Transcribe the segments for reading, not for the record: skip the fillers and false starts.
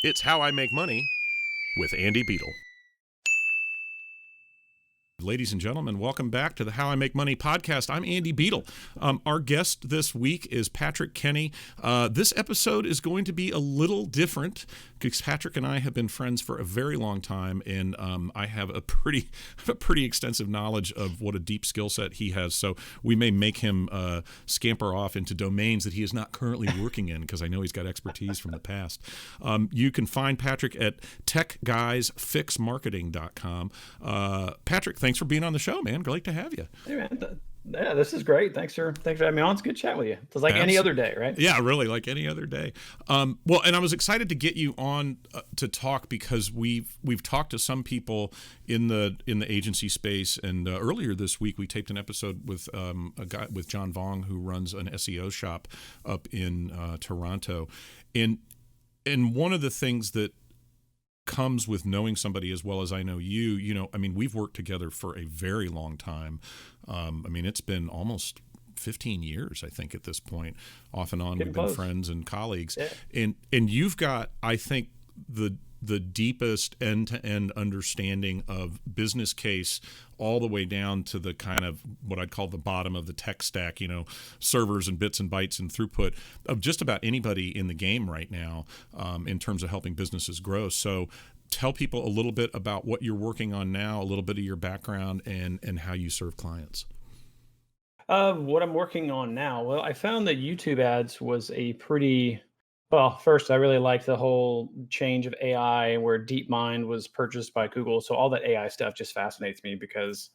It's How I Make Money with Andy Beadle. Ladies and gentlemen, welcome back to the How I Make Money podcast. I'm Andy Beadle. Our guest this week is Patrick Kenney. This episode is going to be a little different because Patrick and I have been friends for a very long time, and I have a pretty extensive knowledge of what a deep skill set he has. So we may make him scamper off into domains that he is not currently working in because I know he's got expertise from the past. You can find Patrick at techguysfixmarketing.com. Patrick, thanks for being on the show, man. Great to have you. Hey, man. Yeah, this is great. Thanks for having me on. It's good chat with you. It's like any other day, right? Yeah, really, like any other day. Well, and I was excited to get you on to talk because we've talked to some people in the agency space, and earlier this week we taped an episode with a guy with John Vong who runs an SEO shop up in Toronto, and one of the things that comes with knowing somebody as well as I know you, I mean, we've worked together for a very long time. I mean, it's been almost 15 years, I think, at this point. Off and on, we've been friends and colleagues. Yeah. And you've got, I think, the deepest end-to-end understanding of business case all the way down to the kind of what I'd call the bottom of the tech stack, servers and bits and bytes and throughput of just about anybody in the game right now in terms of helping businesses grow. So tell people a little bit about what you're working on now, a little bit of your background and how you serve clients. What I'm working on now, well, I found that YouTube ads was well, first, I really liked the whole change of AI where DeepMind was purchased by Google. So all that AI stuff just fascinates me because,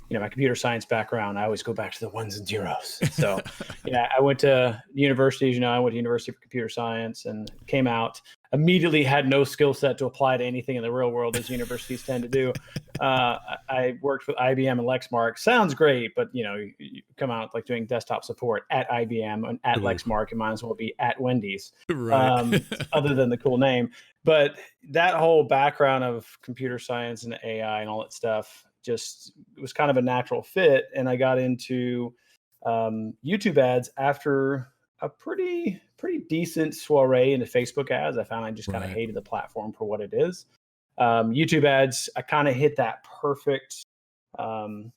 my computer science background, I always go back to the ones and zeros. So, I went to universities, I went to University for Computer Science and came out, immediately had no skill set to apply to anything in the real world as universities tend to do. I worked with IBM and Lexmark. Sounds great, but you come out like doing desktop support at IBM and at Lexmark, it might as well be at Wendy's, right. Other than the cool name. But that whole background of computer science and AI and all that stuff just was kind of a natural fit. And I got into YouTube ads after a pretty decent soiree into Facebook ads. I found I just kind of hated the platform for what it is. YouTube ads, I kind of hit that perfect, the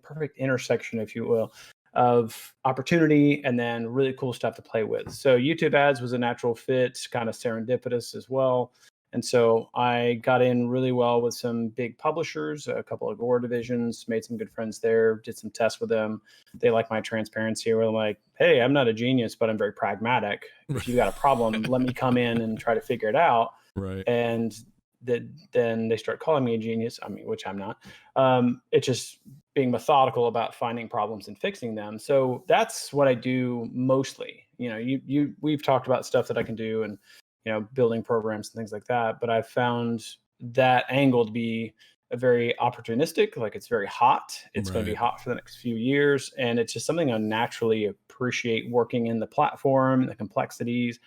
perfect intersection, if you will, of opportunity and then really cool stuff to play with. So YouTube ads was a natural fit, kind of serendipitous as well. And so I got in really well with some big publishers, a couple of Gore divisions, made some good friends there, did some tests with them. They like my transparency. Where I'm like, hey, I'm not a genius, but I'm very pragmatic. If you got a problem, let me come in and try to figure it out. Right. And then they start calling me a genius, which I'm not. It's just being methodical about finding problems and fixing them. So that's what I do mostly. We've talked about stuff that I can do and building programs and things like that. But I've found that angle to be a very opportunistic, like it's very hot. It's going to be hot for the next few years. And it's just something I naturally appreciate working in the platform, the complexities,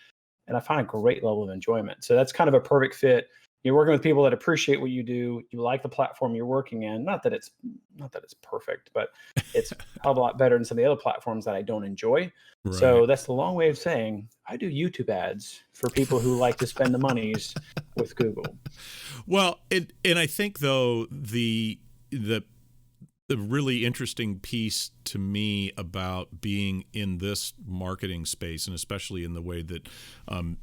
and I find a great level of enjoyment. So that's kind of a perfect fit. You're working with people that appreciate what you do. You like the platform you're working in. Not that it's perfect, but it's a lot better than some of the other platforms that I don't enjoy. Right. So that's the long way of saying I do YouTube ads for people who like to spend the monies with Google. Well, and I think though the really interesting piece to me about being in this marketing space, and especially in the way that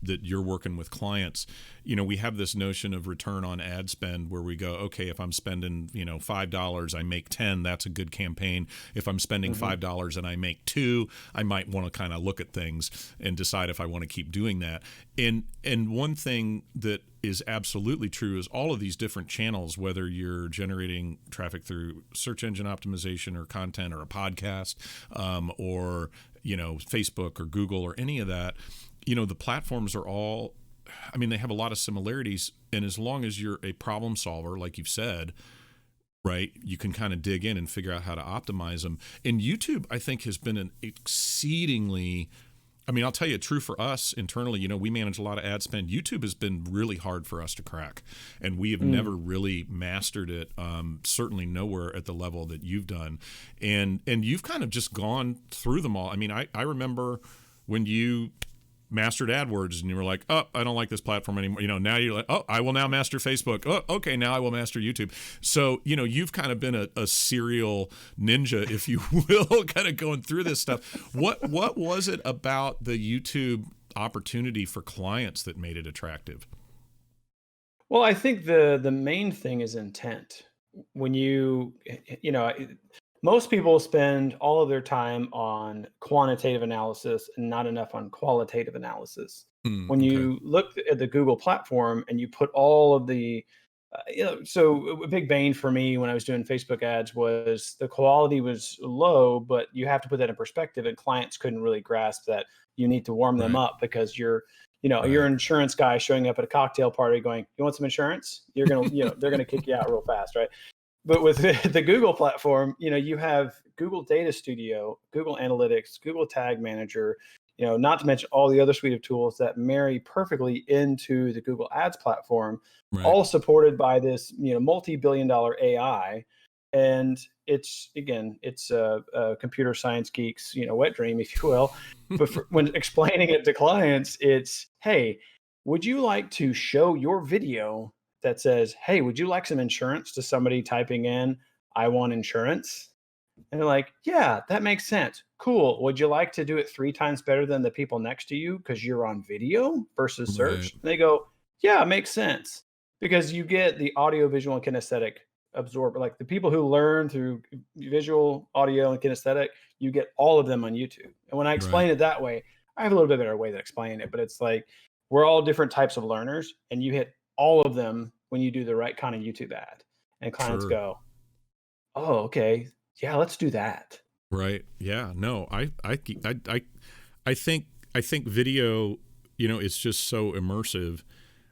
that you're working with clients, we have this notion of return on ad spend where we go, okay, if I'm spending, $5, I make 10, that's a good campaign. If I'm spending $5 and I make 2, I might want to kind of look at things and decide if I want to keep doing that. And one thing that is absolutely true is all of these different channels, whether you're generating traffic through search engine optimization or content or a podcast, or Facebook or Google or any of that, the platforms are all, they have a lot of similarities. And as long as you're a problem solver, like you've said, right, you can kind of dig in and figure out how to optimize them. And YouTube, I think, has been an exceedingly, I'll tell you, true for us internally, we manage a lot of ad spend. YouTube has been really hard for us to crack, and we have never really mastered it, certainly nowhere at the level that you've done. And you've kind of just gone through them all. I remember when you mastered AdWords and you were like, oh, I don't like this platform anymore. Now you're like, oh, I will now master Facebook. Oh, okay, now I will master YouTube. So, you've kind of been a serial ninja, if you will, kind of going through this stuff. What was it about the YouTube opportunity for clients that made it attractive? Well, I think the main thing is intent. When most people spend all of their time on quantitative analysis and not enough on qualitative analysis. When Okay. you look at the Google platform and you put all of the, so a big bane for me when I was doing Facebook ads was the quality was low, but you have to put that in perspective, and clients couldn't really grasp that you need to warm them Right. up because you're Right. an insurance guy showing up at a cocktail party going, "You want some insurance?" They're gonna kick you out real fast, right? But with the Google platform, you have Google Data Studio, Google Analytics, Google Tag Manager, not to mention all the other suite of tools that marry perfectly into the Google Ads platform, Right. all supported by this, multi-billion-dollar AI. And it's a computer science geeks, wet dream, if you will. But when explaining it to clients, it's, hey, would you like to show your video that says, "Hey, would you like some insurance?" to somebody typing in, "I want insurance." And they're like, "Yeah, that makes sense. Cool. Would you like to do it 3 times better than the people next to you because you're on video versus Right. search?" And they go, "Yeah, it makes sense." Because you get the audio, visual, and kinesthetic absorb, like the people who learn through visual, audio, and kinesthetic, you get all of them on YouTube. And when I Right. explain it that way, I have a little bit better way to explain it, but it's like we're all different types of learners, and you hit all of them when you do the right kind of YouTube ad. And clients Sure. go, "Oh, okay. Yeah, let's do that." Right. Yeah. No, I think video, it's just so immersive,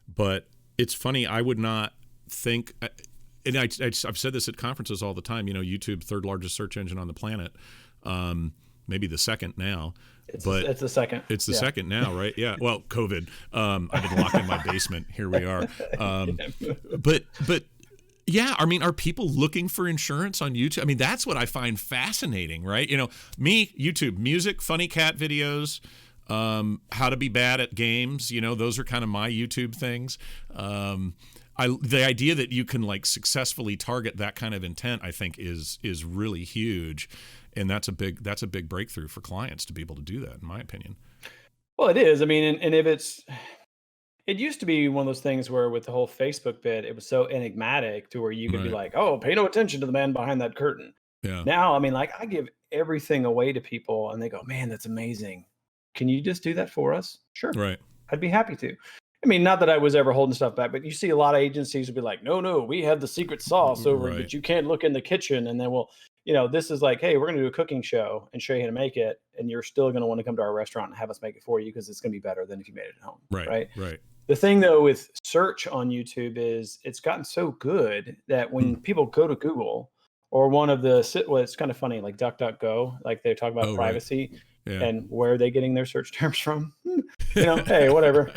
but it's funny. I would not think, and I've said this at conferences all the time. YouTube, third largest search engine on the planet, maybe the second now, but It's the second. it's the Yeah. second now, right? Yeah. Well, COVID. I've been locked in my basement. Here we are. Yeah. But yeah, I mean, are people looking for insurance on YouTube? I mean, that's what I find fascinating, right? YouTube, music, funny cat videos, how to be bad at games. Those are kind of my YouTube things. The idea that you can like successfully target that kind of intent, I think, is really huge, and that's a big breakthrough for clients to be able to do that, in my opinion. Well, it is. I mean, and if it used to be one of those things where with the whole Facebook bit, it was so enigmatic to where you could be Right. like, "Oh, pay no attention to the man behind that curtain." Yeah. Now, I mean, like I give everything away to people and they go, "Man, that's amazing. Can you just do that for us?" Sure. Right. I'd be happy to. I mean, not that I was ever holding stuff back, but you see a lot of agencies would be like, "No, no, we have the secret sauce over, Right. but you can't look in the kitchen." And then this is like, "Hey, we're going to do a cooking show and show you how to make it, and you're still going to want to come to our restaurant and have us make it for you because it's going to be better than if you made it at home." Right. Right? Right. The thing though with search on YouTube is it's gotten so good that Hmm. when people go to Google or one of well, it's kind of funny, like DuckDuckGo, like they talk about Oh, right. privacy Yeah. and where are they getting their search terms from? Hey, whatever.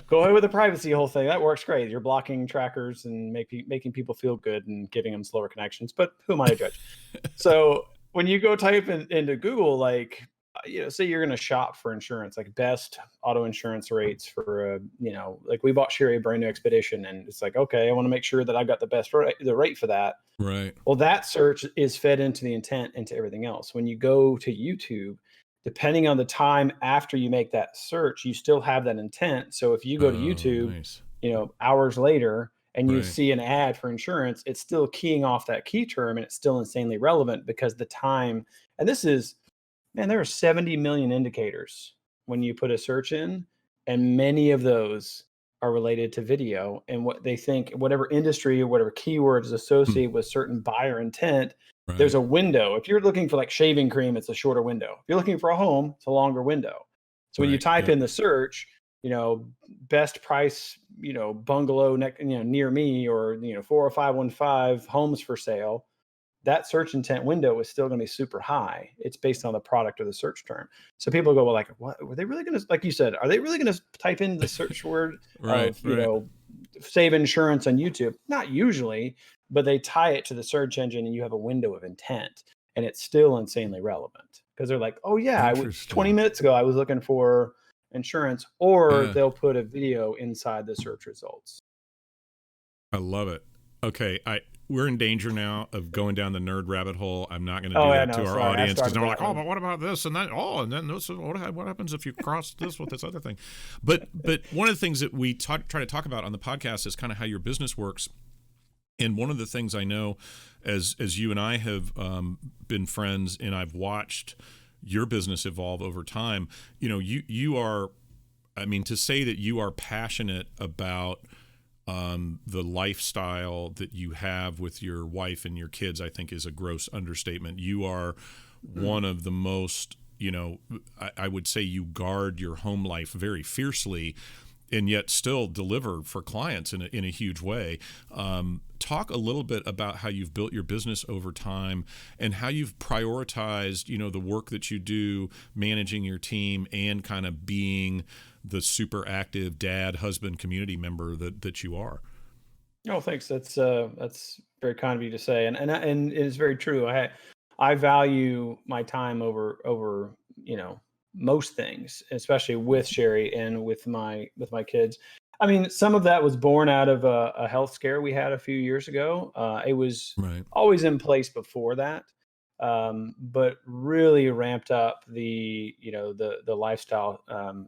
Go ahead with the privacy whole thing. That works great. You're blocking trackers and making people feel good and giving them slower connections. But who am I to judge? So when you go type into Google, like, say you're going to shop for insurance, like best auto insurance rates for, like we bought Sherry a brand new Expedition, and it's like, okay, I want to make sure that I got the rate for that. Right. Well, that search is fed into the intent into everything else. When you go to YouTube, depending on the time after you make that search, you still have that intent. So if you go to Oh, YouTube, nice. hours later and you Right. see an ad for insurance, it's still keying off that key term and it's still insanely relevant because the time, and this is, man, there are 70 million indicators when you put a search in, and many of those are related to video and what they think, whatever industry or whatever keywords Hmm. associated with certain buyer intent. There's Right. a window. If you're looking for like shaving cream, it's a shorter window. If you're looking for a home, it's a longer window. So when you Right. type Yep. in the search, best price, bungalow near me, or 40515 homes for sale, that search intent window is still going to be super high. It's based on the product or the search term. So people go, well, like, what were they really going to, like you said, are they really going to type in the search word Right. of, Right. save insurance on YouTube? Not usually, but they tie it to the search engine and you have a window of intent and it's still insanely relevant because they're like, oh yeah, 20 Interesting. minutes ago, I was looking for, insurance, or Yeah. they'll put a video inside the search results. I love it. Okay, we're in danger now of going down the nerd rabbit hole. I'm not going to Oh, do yeah, that no, to our sorry, I audience because started they're that like, oh, one. but what about this and that? Oh, and then this, what happens if you cross this with this other thing? But one of the things that we try to talk about on the podcast is kind of how your business works. And one of the things I know, as you and I have been friends, and I've watched your business evolve over time. You are, I mean, to say that you are passionate about the lifestyle that you have with your wife and your kids, I think is a gross understatement. You are one of the most, I would say you guard your home life very fiercely and yet still deliver for clients in a huge way. Talk a little bit about how you've built your business over time and how you've prioritized, the work that you do, managing your team, and kind of being the super active dad, husband, community member that you are. Oh, thanks. That's very kind of you to say, and it is very true. I value my time over most things, especially with Sherry and with my kids. I mean, some of that was born out of a health scare we had a few years ago. It was Right. always in place before that, but really ramped up the lifestyle.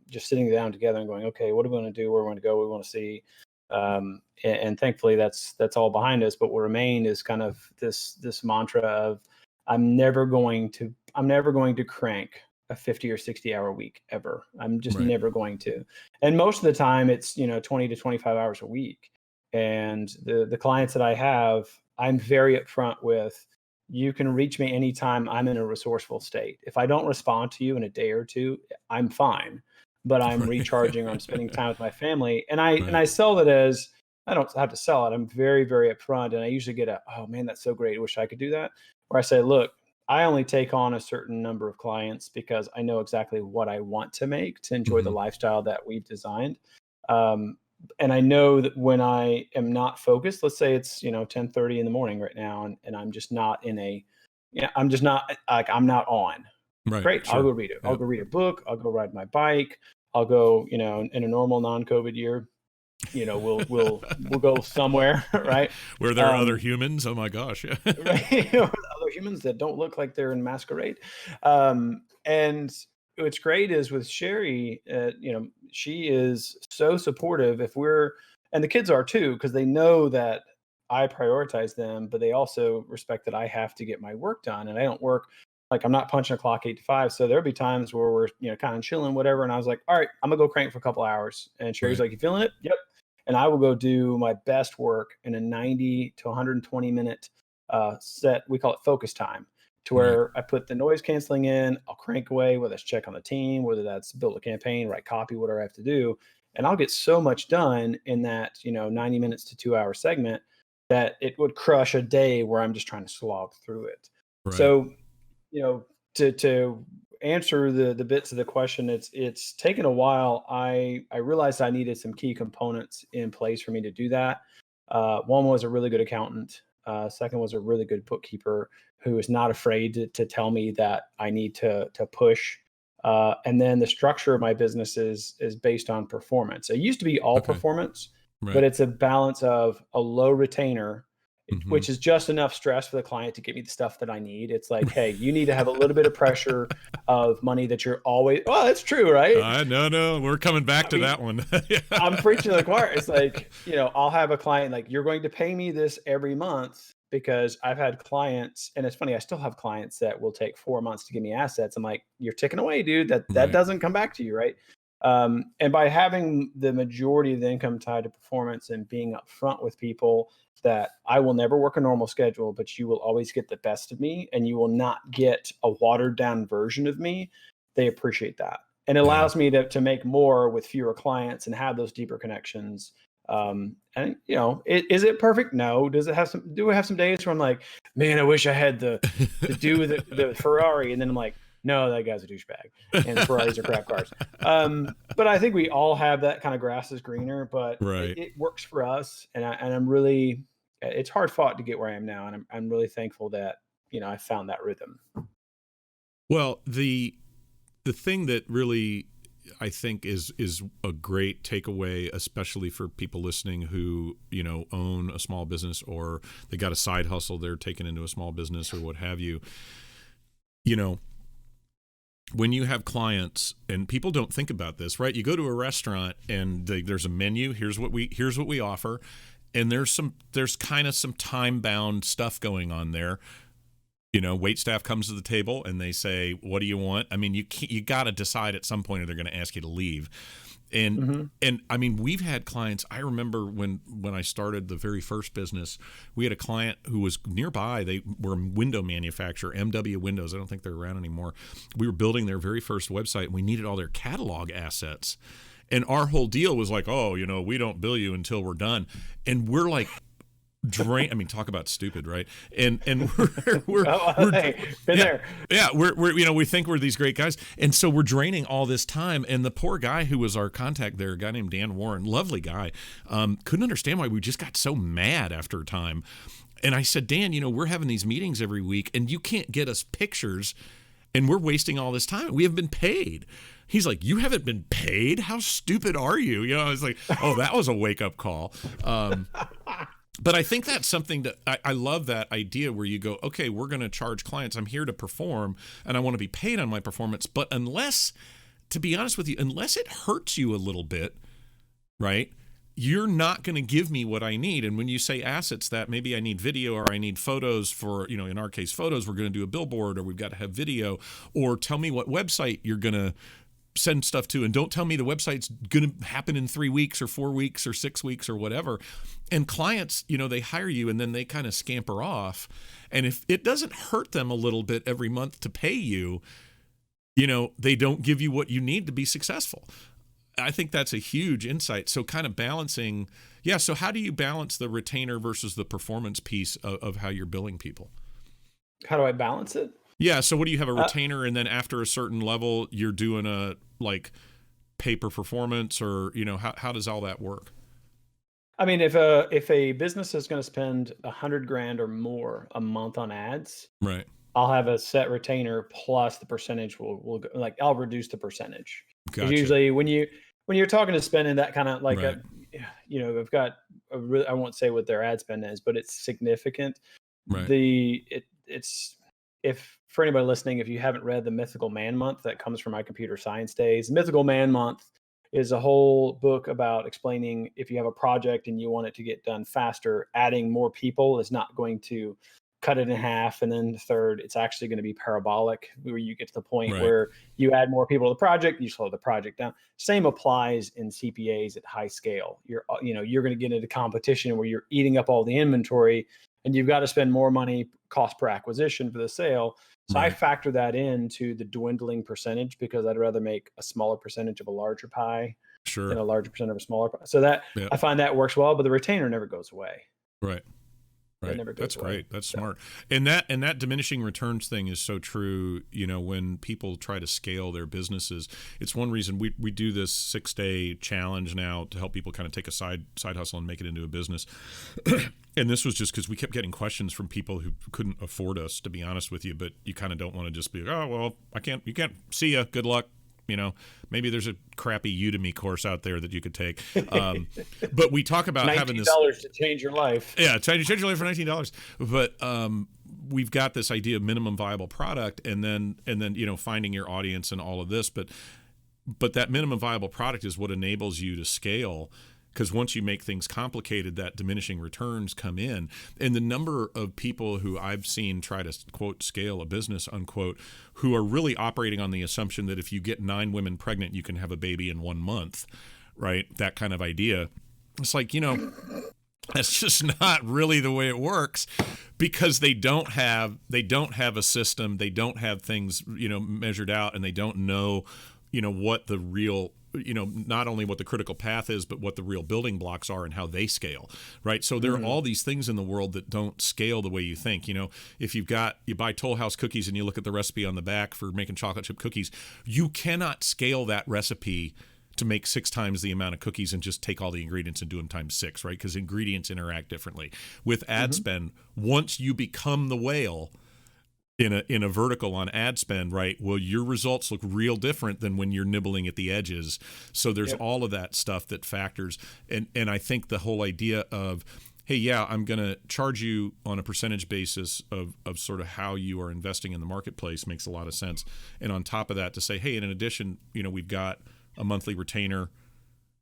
Just sitting down together and going, okay, what are we going to do? Where we want to go? What we want to see. And thankfully that's all behind us. But what remained is kind of this mantra of I'm never going to crank a 50 or 60 hour week ever. I'm just Right. never going to. And most of the time it's 20 to 25 hours a week. And the clients that I have, I'm very upfront with, you can reach me anytime I'm in a resourceful state. If I don't respond to you in a day or two, I'm fine, but I'm Right. recharging or I'm spending time with my family. And I Right. sell it as, I don't have to sell it. I'm very, very upfront. And I usually get oh man, that's so great. I wish I could do that. Where I say, look, I only take on a certain number of clients because I know exactly what I want to make to enjoy the Mm-hmm. lifestyle that we've designed. Um, and I know that when I am not focused, let's say it's 10:30 in the morning right now, and I'm just not in a, I'm just not like, I'm not on. Right. Great. I'll Sure. go read it. I'll Yep. go read a book. I'll go ride my bike. I'll go, in a normal non-COVID year, we'll go somewhere, right? Where there are other Um, humans. Oh my gosh. Yeah. right? Other humans that don't look like they're in masquerade. And what's great is with Sherry, she is so supportive. And the kids are too, because they know that I prioritize them, but they also respect that I have to get my work done, and I don't work like, I'm not punching a clock 8 to 5. So there'll be times where we're kind of chilling, whatever, and I was like, all right, I'm gonna go crank for a couple hours, and Sherry's Right. like, you feeling it? Yep. And I will go do my best work in a 90 to 120 minute set. We call it focus time, to Right. where I put the noise canceling in. I'll crank away, whether that's check on the team, whether that's build a campaign, write copy, whatever I have to do. And I'll get so much done in that 90 minutes to 2 hour segment that it would crush a day where I'm just trying to slog through it. Right. So, to answer the bits of the question, it's taken a while. I realized I needed some key components in place for me to do that. One was a really good accountant. Second was a really good bookkeeper who is not afraid to tell me that I need to push. And then the structure of my business is based on performance. It used to be all Okay. performance, but Right. it's a balance of a low retainer, Mm-hmm. which is just enough stress for the client to get me the stuff that I need. It's like, hey, you need to have a little bit of pressure of money that you're always, well, it's true, right? No, we're coming back I to mean, that one. Yeah. I'm preaching to the choir. It's like, I'll have a client like, you're going to pay me this every month, because I've had clients, and it's funny, I still have clients that will take 4 months to give me assets. I'm like, you're ticking away, dude. That Right. doesn't come back to you, right? And by having the majority of the income tied to performance and being upfront with people that I will never work a normal schedule, but you will always get the best of me, and you will not get a watered down version of me, they appreciate that. And it Yeah. allows me to make more with fewer clients and have those deeper connections. And is it perfect? No. Do I have some days where I'm like, man, I wish I had the dude with the Ferrari, and then I'm like, no, that guy's a douchebag, and the Ferraris are crap cars. But I think we all have that kind of grass is greener, but Right. it works for us, and I'm really, it's hard fought to get where I am now, and I'm really thankful that I found that rhythm. Well, the thing that really I think is a great takeaway, especially for people listening who, own a small business or they got a side hustle they're taking into a small business or what have you. When you have clients, and people don't think about this, right? You go to a restaurant and there's a menu. Here's what we offer, and there's kind of some time bound stuff going on there. Wait staff comes to the table and they say, "What do you want?" I mean, you got to decide at some point, or they're going to ask you to leave. And I mean, we've had clients. I remember when I started the very first business, we had a client who was nearby. They were a window manufacturer, MW Windows. I don't think they're around anymore. We were building their very first website, and we needed all their catalog assets. And our whole deal was like, "Oh, we don't bill you until we're done." And we're like, I mean, talk about stupid, right? And we're hey, been there. Yeah, we're we think we're these great guys, and so we're draining all this time. And the poor guy who was our contact there, a guy named Dan Warren, lovely guy, couldn't understand why we just got so mad after a time. And I said, "Dan, we're having these meetings every week, and you can't get us pictures, and we're wasting all this time. We haven't been paid." He's like, "You haven't been paid? How stupid are you?" I was like, "Oh, that was a wake up call." But I think that's something that I love, that idea where you go, okay, we're going to charge clients. I'm here to perform and I want to be paid on my performance. But to be honest with you, unless it hurts you a little bit, right, you're not going to give me what I need. And when you say assets, that maybe I need video or I need photos for, in our case, photos, we're going to do a billboard or we've got to have video, or tell me what website you're going to send stuff to, and don't tell me the website's going to happen in 3 weeks or 4 weeks or 6 weeks or whatever. And clients, they hire you and then they kind of scamper off. And if it doesn't hurt them a little bit every month to pay you, they don't give you what you need to be successful. I think that's a huge insight. So kind of balancing. Yeah. So how do you balance the retainer versus the performance piece of how you're billing people? How do I balance it? Yeah. So what do you have, a retainer, and then after a certain level, you're doing a pay per performance, or how does all that work? I mean, if a business is going to spend $100,000 or more a month on ads, right, I'll have a set retainer plus the percentage will go, like I'll reduce the percentage. Gotcha. Usually when you're talking to spending that kind of right. I've got I won't say what their ad spend is, but it's significant. Right. It's if for anybody listening, if you haven't read the Mythical Man Month that comes from my computer science days, Mythical Man Month is a whole book about explaining if you have a project and you want it to get done faster, adding more people is not going to cut it in half. And then third, it's actually going to be parabolic, where you get to the point right. where you add more people to the project, you slow the project down. Same applies in CPAs at high scale. You're going to get into competition where you're eating up all the inventory and you've got to spend more money cost per acquisition for the sale. So right. I factor that into the dwindling percentage because I'd rather make a smaller percentage of a larger pie than a larger percent of a smaller pie. So that I find that works well, but the retainer never goes away. Right. Right. That's great. That's smart. And that diminishing returns thing is so true. When people try to scale their businesses, it's one reason we do this 6-day challenge now to help people kind of take a side hustle and make it into a business. And this was just because we kept getting questions from people who couldn't afford us, to be honest with you. But you kind of don't want to just be like, oh, well, you can't see ya. Good luck. Maybe there's a crappy Udemy course out there that you could take. But we talk about having this $19 to change your life. Yeah, change your life for $19. But we've got this idea of minimum viable product, and then finding your audience and all of this. But that minimum viable product is what enables you to scale. Because once you make things complicated, that diminishing returns come in. And the number of people who I've seen try to, quote, scale a business, unquote, who are really operating on the assumption that if you get 9 women pregnant, you can have a baby in 1 month, right? That kind of idea. It's like, that's just not really the way it works, because they don't have a system. They don't have things, measured out, and they don't know, what the real not only what the critical path is, but what the real building blocks are and how they scale, right? So there are all these things in the world that don't scale the way you think. If you buy Toll House cookies and you look at the recipe on the back for making chocolate chip cookies, you cannot scale that recipe to make 6 times the amount of cookies and just take all the ingredients and do them times 6, right? Because ingredients interact differently. With ad spend, once you become the whale, in a vertical on ad spend, right? Well, your results look real different than when you're nibbling at the edges. So there's Yep. all of that stuff that factors. And I think the whole idea of, hey, yeah, I'm going to charge you on a percentage basis of sort of how you are investing in the marketplace makes a lot of sense. And on top of that, to say, hey, and in addition, we've got a monthly retainer,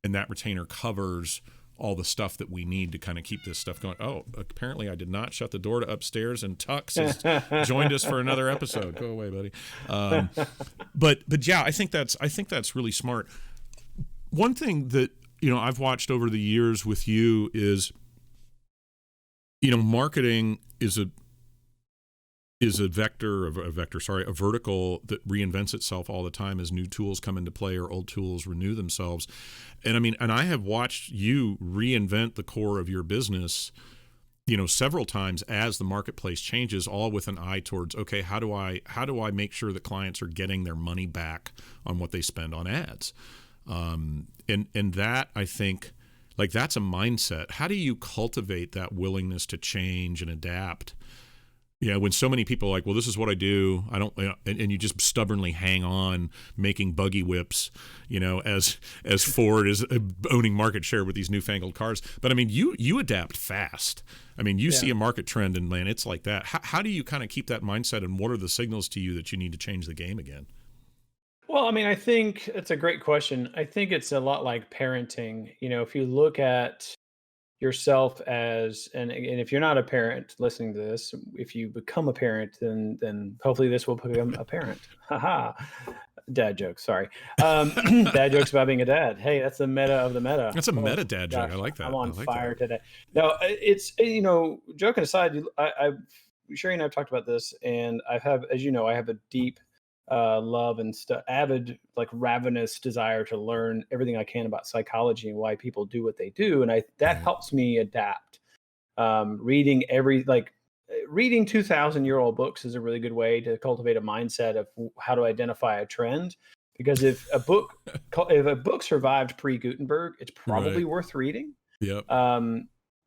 and that retainer covers all the stuff that we need to kind of keep this stuff going. Oh, apparently I did not shut the door to upstairs, and Tux has joined us for another episode. Go away, buddy. But yeah, I think that's really smart. One thing that I've watched over the years with you is, marketing is a vertical that reinvents itself all the time as new tools come into play or old tools renew themselves. And I have watched you reinvent the core of your business, several times as the marketplace changes, all with an eye towards, okay, how do I make sure that clients are getting their money back on what they spend on ads? And that, I think, like, that's a mindset. How do you cultivate that willingness to change and adapt? Yeah, when so many people are like, well, this is what I do. I don't, and you just stubbornly hang on making buggy whips, as Ford is owning market share with these newfangled cars. But I mean, you adapt fast. I mean, you see a market trend and man, it's like that. How do you kind of keep that mindset, and what are the signals to you that you need to change the game again? Well, I mean, I think it's a great question. I think it's a lot like parenting. If you look at yourself as, and if you're not a parent listening to this, if you become a parent, then hopefully this will become a parent. Haha. Dad jokes, sorry. Dad jokes about being a dad. Hey, that's the meta of the meta. That's a Oh meta dad joke. gosh, I like that. I'm on I like fire that. today. No, it's joking aside, Sherry and I've talked about this, and I have, as you know, I have a deep love and avid, like, ravenous desire to learn everything I can about psychology and why people do what they do, and that Right. helps me adapt. Reading 2,000-year-old books is a really good way to cultivate a mindset of how to identify a trend. Because if a book survived pre-Gutenberg, it's probably Right. worth reading. Yep.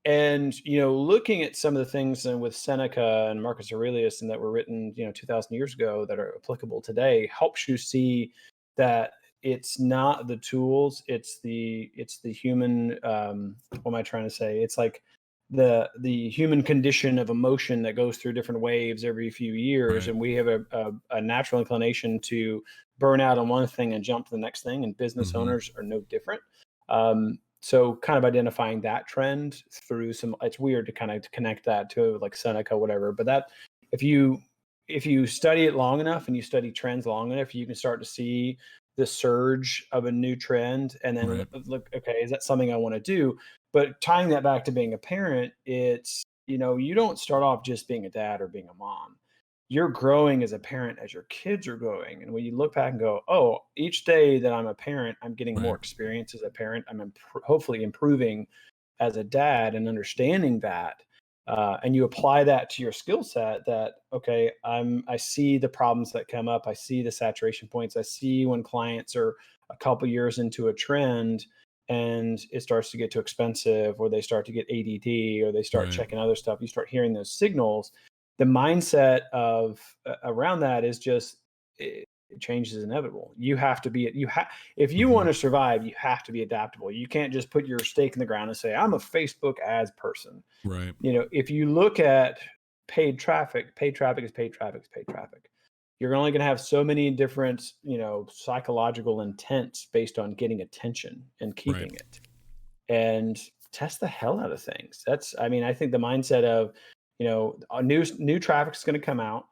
And looking at some of the things with Seneca and Marcus Aurelius and that were written 2,000 years ago that are applicable today helps you see that it's not the tools, it's the human, what am I trying to say, it's like the human condition of emotion that goes through different waves every few years, Right. and we have a natural inclination to burn out on one thing and jump to the next thing, and business Mm-hmm. owners are no different. So kind of identifying that trend through it's weird to kind of connect that to like Seneca, whatever. But that, if you study it long enough and you study trends long enough, you can start to see the surge of a new trend, and then Right. look, okay, is that something I want to do? But tying that back to being a parent, it's, you don't start off just being a dad or being a mom. You're growing as a parent as your kids are growing. And when you look back and go, oh, each day that I'm a parent, I'm getting more Right. experience as a parent. I'm hopefully improving as a dad and understanding that. And you apply that to your skill set, that, okay, I see the problems that come up. I see the saturation points. I see when clients are a couple years into a trend and it starts to get too expensive, or they start to get ADD, or they start Right. checking other stuff. You start hearing those signals. The mindset of around that is just, change is inevitable. You have to be, if you Mm-hmm. want to survive, you have to be adaptable. You can't just put your stake in the ground and say, I'm a Facebook ads person. Right. If you look at paid traffic is paid traffic is paid traffic. You're only going to have so many different, psychological intents based on getting attention and Right. keeping it. And test the hell out of things. I think the mindset of, a new traffic is going to come out.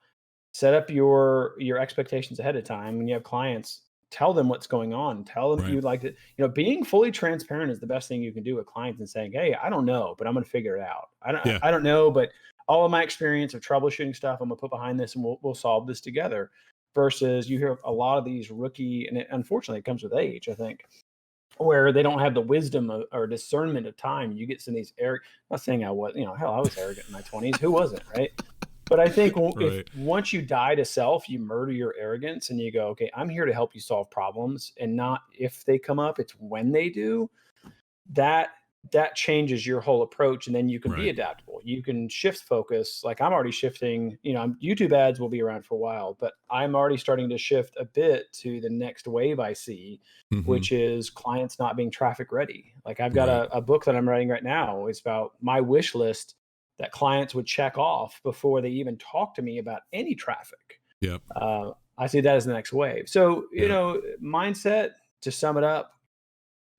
Set up your expectations ahead of time. When you have clients, tell them what's going on. Tell them Right. you'd like to, being fully transparent is the best thing you can do with clients, and saying, hey, I don't know, but I'm going to figure it out. Yeah. I don't know, but all of my experience of troubleshooting stuff, I'm going to put behind this, and we'll solve this together. Versus you hear a lot of these rookie, and unfortunately it comes with age, I think, where they don't have the wisdom or discernment of time. You get some of these not saying I was, hell, I was arrogant in my 20s. Who wasn't, right? But I think if Right. once you die to self, you murder your arrogance, and you go, okay, I'm here to help you solve problems, and not if they come up, it's when they do. That that changes your whole approach, and then you can be Right. adaptable. You can shift focus. Like I'm already shifting, YouTube ads will be around for a while, but I'm already starting to shift a bit to the next wave I see, Mm-hmm. which is clients not being traffic ready. Like I've got Right. a book that I'm writing right now. It's about my wish list that clients would check off before they even talk to me about any traffic. Yep. I see that as the next wave. So, Yep. mindset, to sum it up,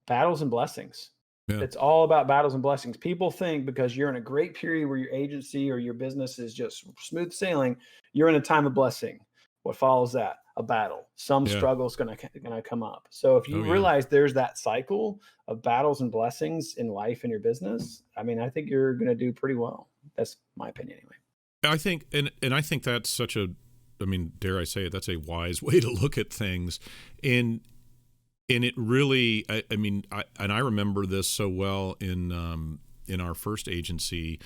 battles and blessings. Yeah. It's all about battles and blessings. People think because you're in a great period where your agency or your business is just smooth sailing, you're in a time of blessing. What follows that? A battle. Some Yeah. struggle is gonna come up. So if you Oh yeah. realize there's that cycle of battles and blessings in life and your business, I mean, I think you're gonna do pretty well. That's my opinion anyway. I think, and I think that's such a, I mean, dare I say it, that's a wise way to look at things. And it really, I mean, I remember this so well in our first agency,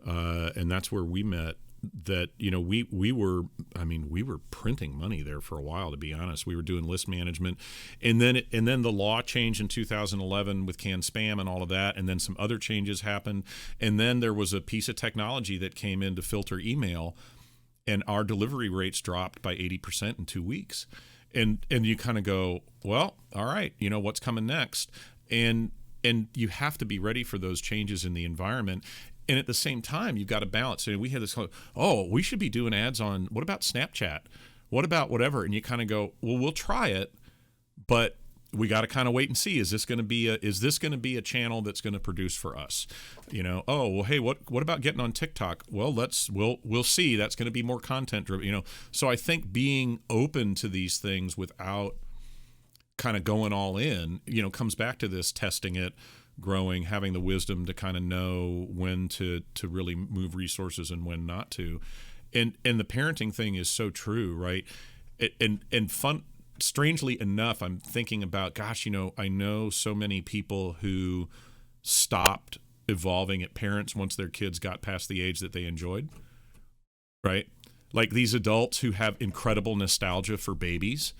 and that's where we met. That we were, I mean, we were printing money there for a while. To be honest, we were doing list management, and then the law changed in 2011 with canned spam and all of that, and then some other changes happened, and then there was a piece of technology that came in to filter email, and our delivery rates dropped by 80% in 2 weeks. And you kind of go, well, all right, what's coming next, and you have to be ready for those changes in the environment. And at the same time, you've got to balance. And we had this, we should be doing ads on, what about Snapchat? What about whatever? And you kind of go, well, we'll try it, but we got to kind of wait and see. Is this going to be a channel that's going to produce for us? Oh, well, hey, what about getting on TikTok? Well, we'll see. That's going to be more content driven, So I think being open to these things without kind of going all in, comes back to this testing it, growing, having the wisdom to kind of know when to really move resources and when not to. And the parenting thing is so true, right? And fun. Strangely enough, I'm thinking about, gosh, I know so many people who stopped evolving at parents once their kids got past the age that they enjoyed, right? Like these adults who have incredible nostalgia for babies.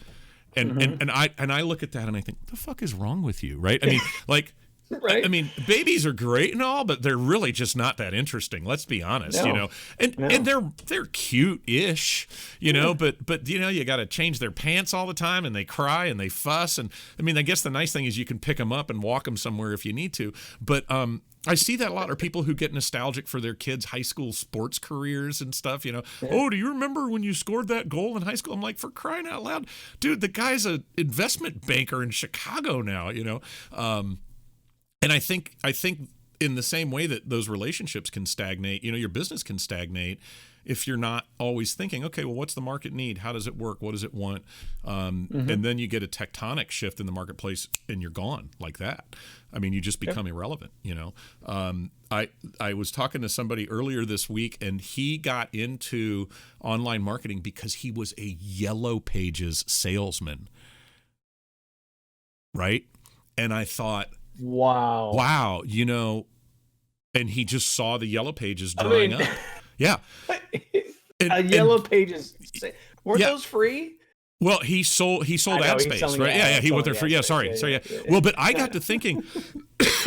And I look at that and I think, what the fuck is wrong with you, right? I mean, like, Right. I mean, babies are great and all, but they're really just not that interesting. Let's be honest, No. And No. and they're cute-ish, but you got to change their pants all the time, and they cry and they fuss. And I mean, I guess the nice thing is you can pick them up and walk them somewhere if you need to. But I see that a lot, are people who get nostalgic for their kids' high school sports careers and stuff. Yeah. Oh, do you remember when you scored that goal in high school? I'm like, for crying out loud, dude, the guy's an investment banker in Chicago now. And I think in the same way that those relationships can stagnate, your business can stagnate if you're not always thinking, okay, well, what's the market need? How does it work? What does it want? And then you get a tectonic shift in the marketplace and you're gone like that. I mean, you just become irrelevant, I was talking to somebody earlier this week, and he got into online marketing because he was a Yellow Pages salesman, right? And I thought, wow, and he just saw the Yellow Pages drying up. Yeah. Yellow Pages, weren't those free? Well, he sold ad space, right? Yeah, he went there for, sorry. Well, but I got to thinking,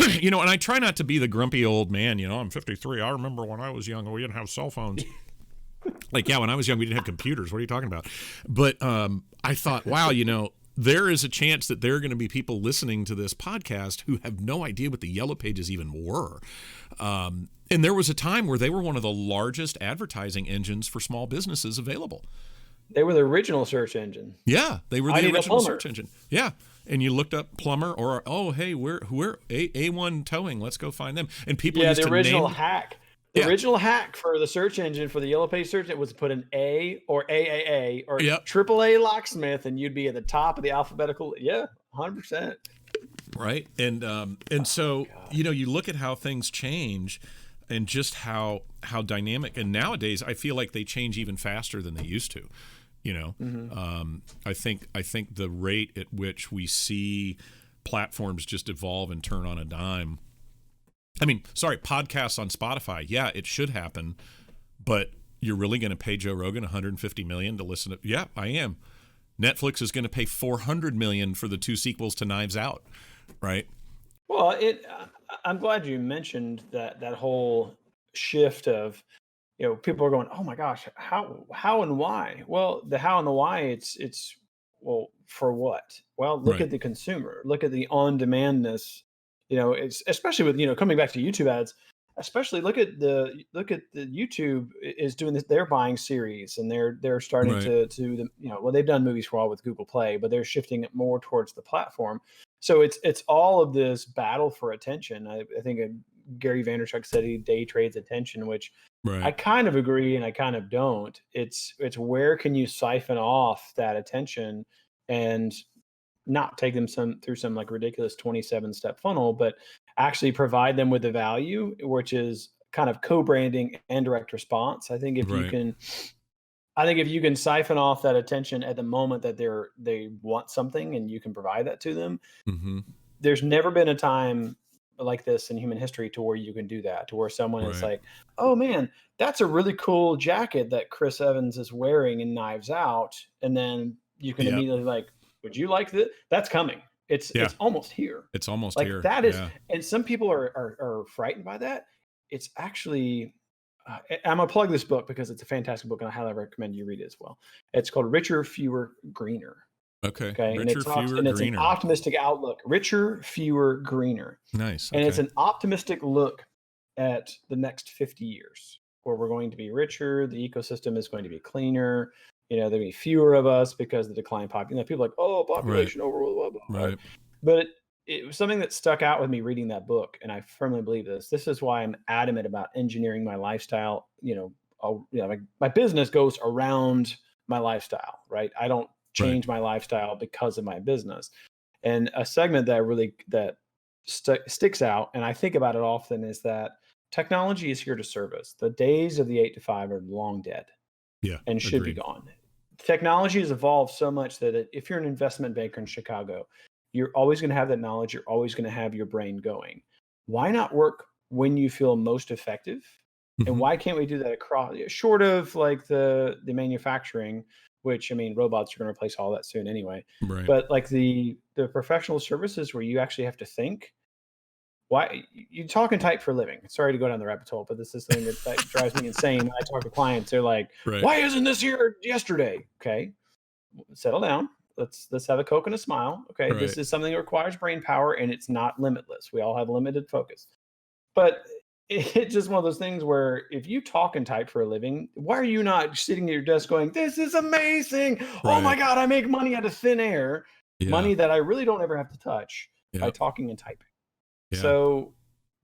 and I try not to be the grumpy old man, I'm 53. I remember when I was young, we didn't have cell phones. Like, when I was young, we didn't have computers. What are you talking about? But I thought, wow, there is a chance that there are going to be people listening to this podcast who have no idea what the Yellow Pages even were. And there was a time where they were one of the largest advertising engines for small businesses available. They were the original search engine. Yeah, they were the original search engine. Yeah. And you looked up plumber, or, oh, hey, we're A1 Towing. Let's go find them. And people used to name... the original hack. The original hack for the search engine, for the Yellow Page search, it was to put an A or AAA or AAA locksmith, and you'd be at the top of the alphabetical. Yeah, 100%. Right. And so, you look at how things change and just how dynamic. And nowadays, I feel like they change even faster than they used to. I think the rate at which we see platforms just evolve and turn on a dime. I mean, sorry, podcasts on Spotify. Yeah, it should happen, but you're really going to pay Joe Rogan $150 million to listen to? Yeah, I am. Netflix is going to pay $400 million for the 2 sequels to Knives Out, right? Well, I'm glad you mentioned that whole shift of, people are going, "Oh my gosh, how and why?" Well, the how and the why, it's well, for what? Well, look Right. at the consumer. Look at the on-demandness. It's especially with, coming back to YouTube ads, especially look at the YouTube is doing this. They're buying series, and they're starting Right. to well, they've done movies for all with Google Play, but they're shifting it more towards the platform. So it's all of this battle for attention. I think Gary Vaynerchuk said he day trades attention, which I Right. kind of agree and I kind of don't. It's where can you siphon off that attention and not take them through some like ridiculous 27-step funnel, but actually provide them with the value, which is kind of co-branding and direct response. Right. I think if you can siphon off that attention at the moment that they want something and you can provide that to them, Mm-hmm. there's never been a time like this in human history to where you can do that, to where someone is Right. like, "Oh man, that's a really cool jacket that Chris Evans is wearing in Knives Out," and then you can Yep. immediately like, "Would you like that?" That's coming. Yeah. It's almost here. It's almost Like here. that is, Yeah. and some people are frightened by that. It's actually, I'm gonna plug this book because it's a fantastic book and I highly recommend you read it as well. It's called Richer, Fewer, Greener. Okay. Okay, and Richer, fewer, it's an greener. optimistic outlook. Richer, fewer, greener, Nice. and it's Okay. an optimistic look at the next 50 years, where we're going to be richer. The ecosystem is going to be cleaner. There'll be fewer of us because of the decline population. People are like, oh, Right. population over, blah, blah, blah. Right. But it was something that stuck out with me reading that book, and I firmly believe this. This is why I'm adamant about engineering my lifestyle. My business goes around my lifestyle, right? I don't Right. change my lifestyle because of my business. And a segment that sticks out, and I think about it often, is that technology is here to serve us. The days of the 8 to 5 are long dead Yeah. and should be Agreed. gone. Technology has evolved so much that if you're an investment banker in Chicago, you're always going to have that knowledge. You're always going to have your brain going. Why not work when you feel most effective? And Mm-hmm. why can't we do that across, short of like the manufacturing, which I mean, robots are going to replace all that soon anyway. Right. But like the professional services where you actually have to think, why you talk and type for a living. Sorry to go down the rabbit hole, but this is something that drives me insane when I talk to clients. They're like, Right. "Why isn't this here yesterday?" Okay, settle down. Let's have a Coke and a smile. Okay, this Right. is something that requires brain power, and it's not limitless. We all have limited focus, but it's just one of those things where if you talk and type for a living, why are you not sitting at your desk going, "This is amazing! Oh my Right. god, I make money out of thin air, Yeah. money that I really don't ever have to touch by Yep. talking and typing." Yeah. So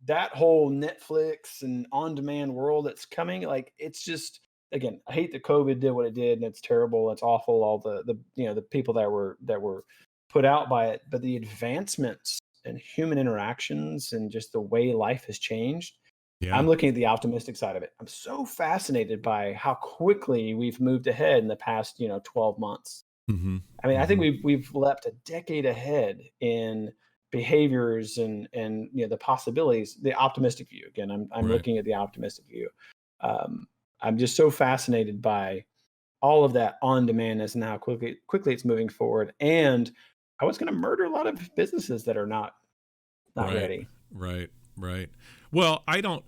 that whole Netflix and on-demand world that's coming, like it's just, again, I hate that COVID did what it did, and it's terrible. It's awful. All the people that were put out by it, but the advancements in human interactions and just the way life has changed. Yeah. I'm looking at the optimistic side of it. I'm so fascinated by how quickly we've moved ahead in the past, 12 months. Mm-hmm. I mean, I think Mm-hmm. we've leapt a decade ahead in behaviors and the possibilities. The optimistic view. Again, I'm Right. looking at the optimistic view. Um, I'm just so fascinated by all of that on demandness and how quickly it's moving forward. And I was going to murder a lot of businesses that are not Right. ready. Right. Right. Well, I don't.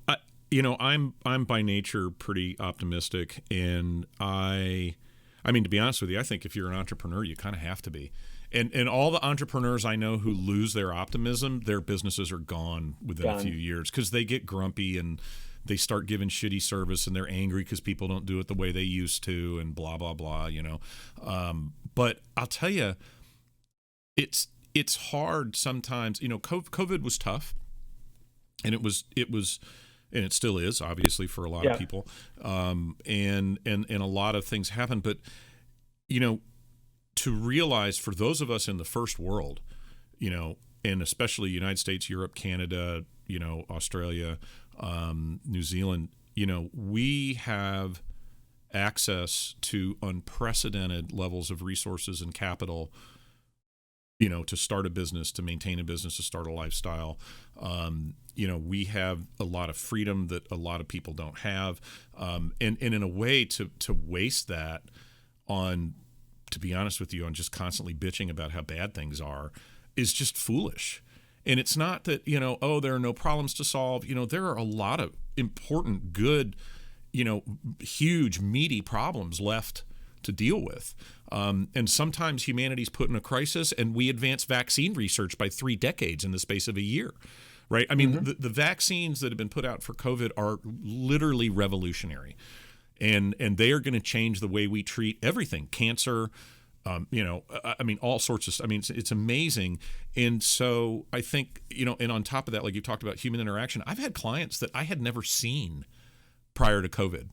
I'm by nature pretty optimistic, and I mean, to be honest with you, I think if you're an entrepreneur, you kind of have to be. And all the entrepreneurs I know who lose their optimism, their businesses are gone within a few Done. years because they get grumpy and they start giving shitty service and they're angry because people don't do it the way they used to and blah blah blah. But I'll tell you, it's hard sometimes. COVID was tough, and it was and it still is obviously for a lot of Yeah. people, and a lot of things happen. But you know, to realize for those of us in the first world, and especially United States, Europe, Canada, Australia, New Zealand, we have access to unprecedented levels of resources and capital, to start a business, to maintain a business, to start a lifestyle. We have a lot of freedom that a lot of people don't have. And in a way to waste that on, to be honest with you, on just constantly bitching about how bad things are is just foolish. And it's not that, oh, there are no problems to solve. There are a lot of important, good, huge, meaty problems left to deal with. And sometimes humanity's put in a crisis, and we advance vaccine research by 3 decades in the space of a year, right? I mean, the vaccines that have been put out for COVID are literally revolutionary. And they are going to change the way we treat everything, cancer, all sorts of stuff. I mean, it's amazing. And so I think, and on top of that, like you talked about human interaction, I've had clients that I had never seen prior to COVID.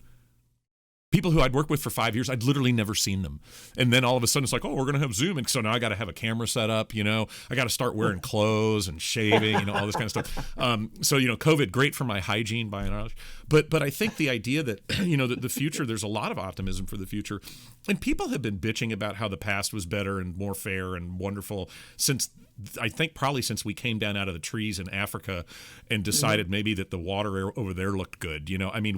People who I'd worked with for 5 years, I'd literally never seen them. And then all of a sudden it's like, oh, we're going to have Zoom. And so now I got to have a camera set up, I got to start wearing clothes and shaving, all this kind of stuff. So, COVID, great for my hygiene by and large. But I think the idea that, the future, there's a lot of optimism for the future. And people have been bitching about how the past was better and more fair and wonderful since we came down out of the trees in Africa and decided maybe that the water over there looked good.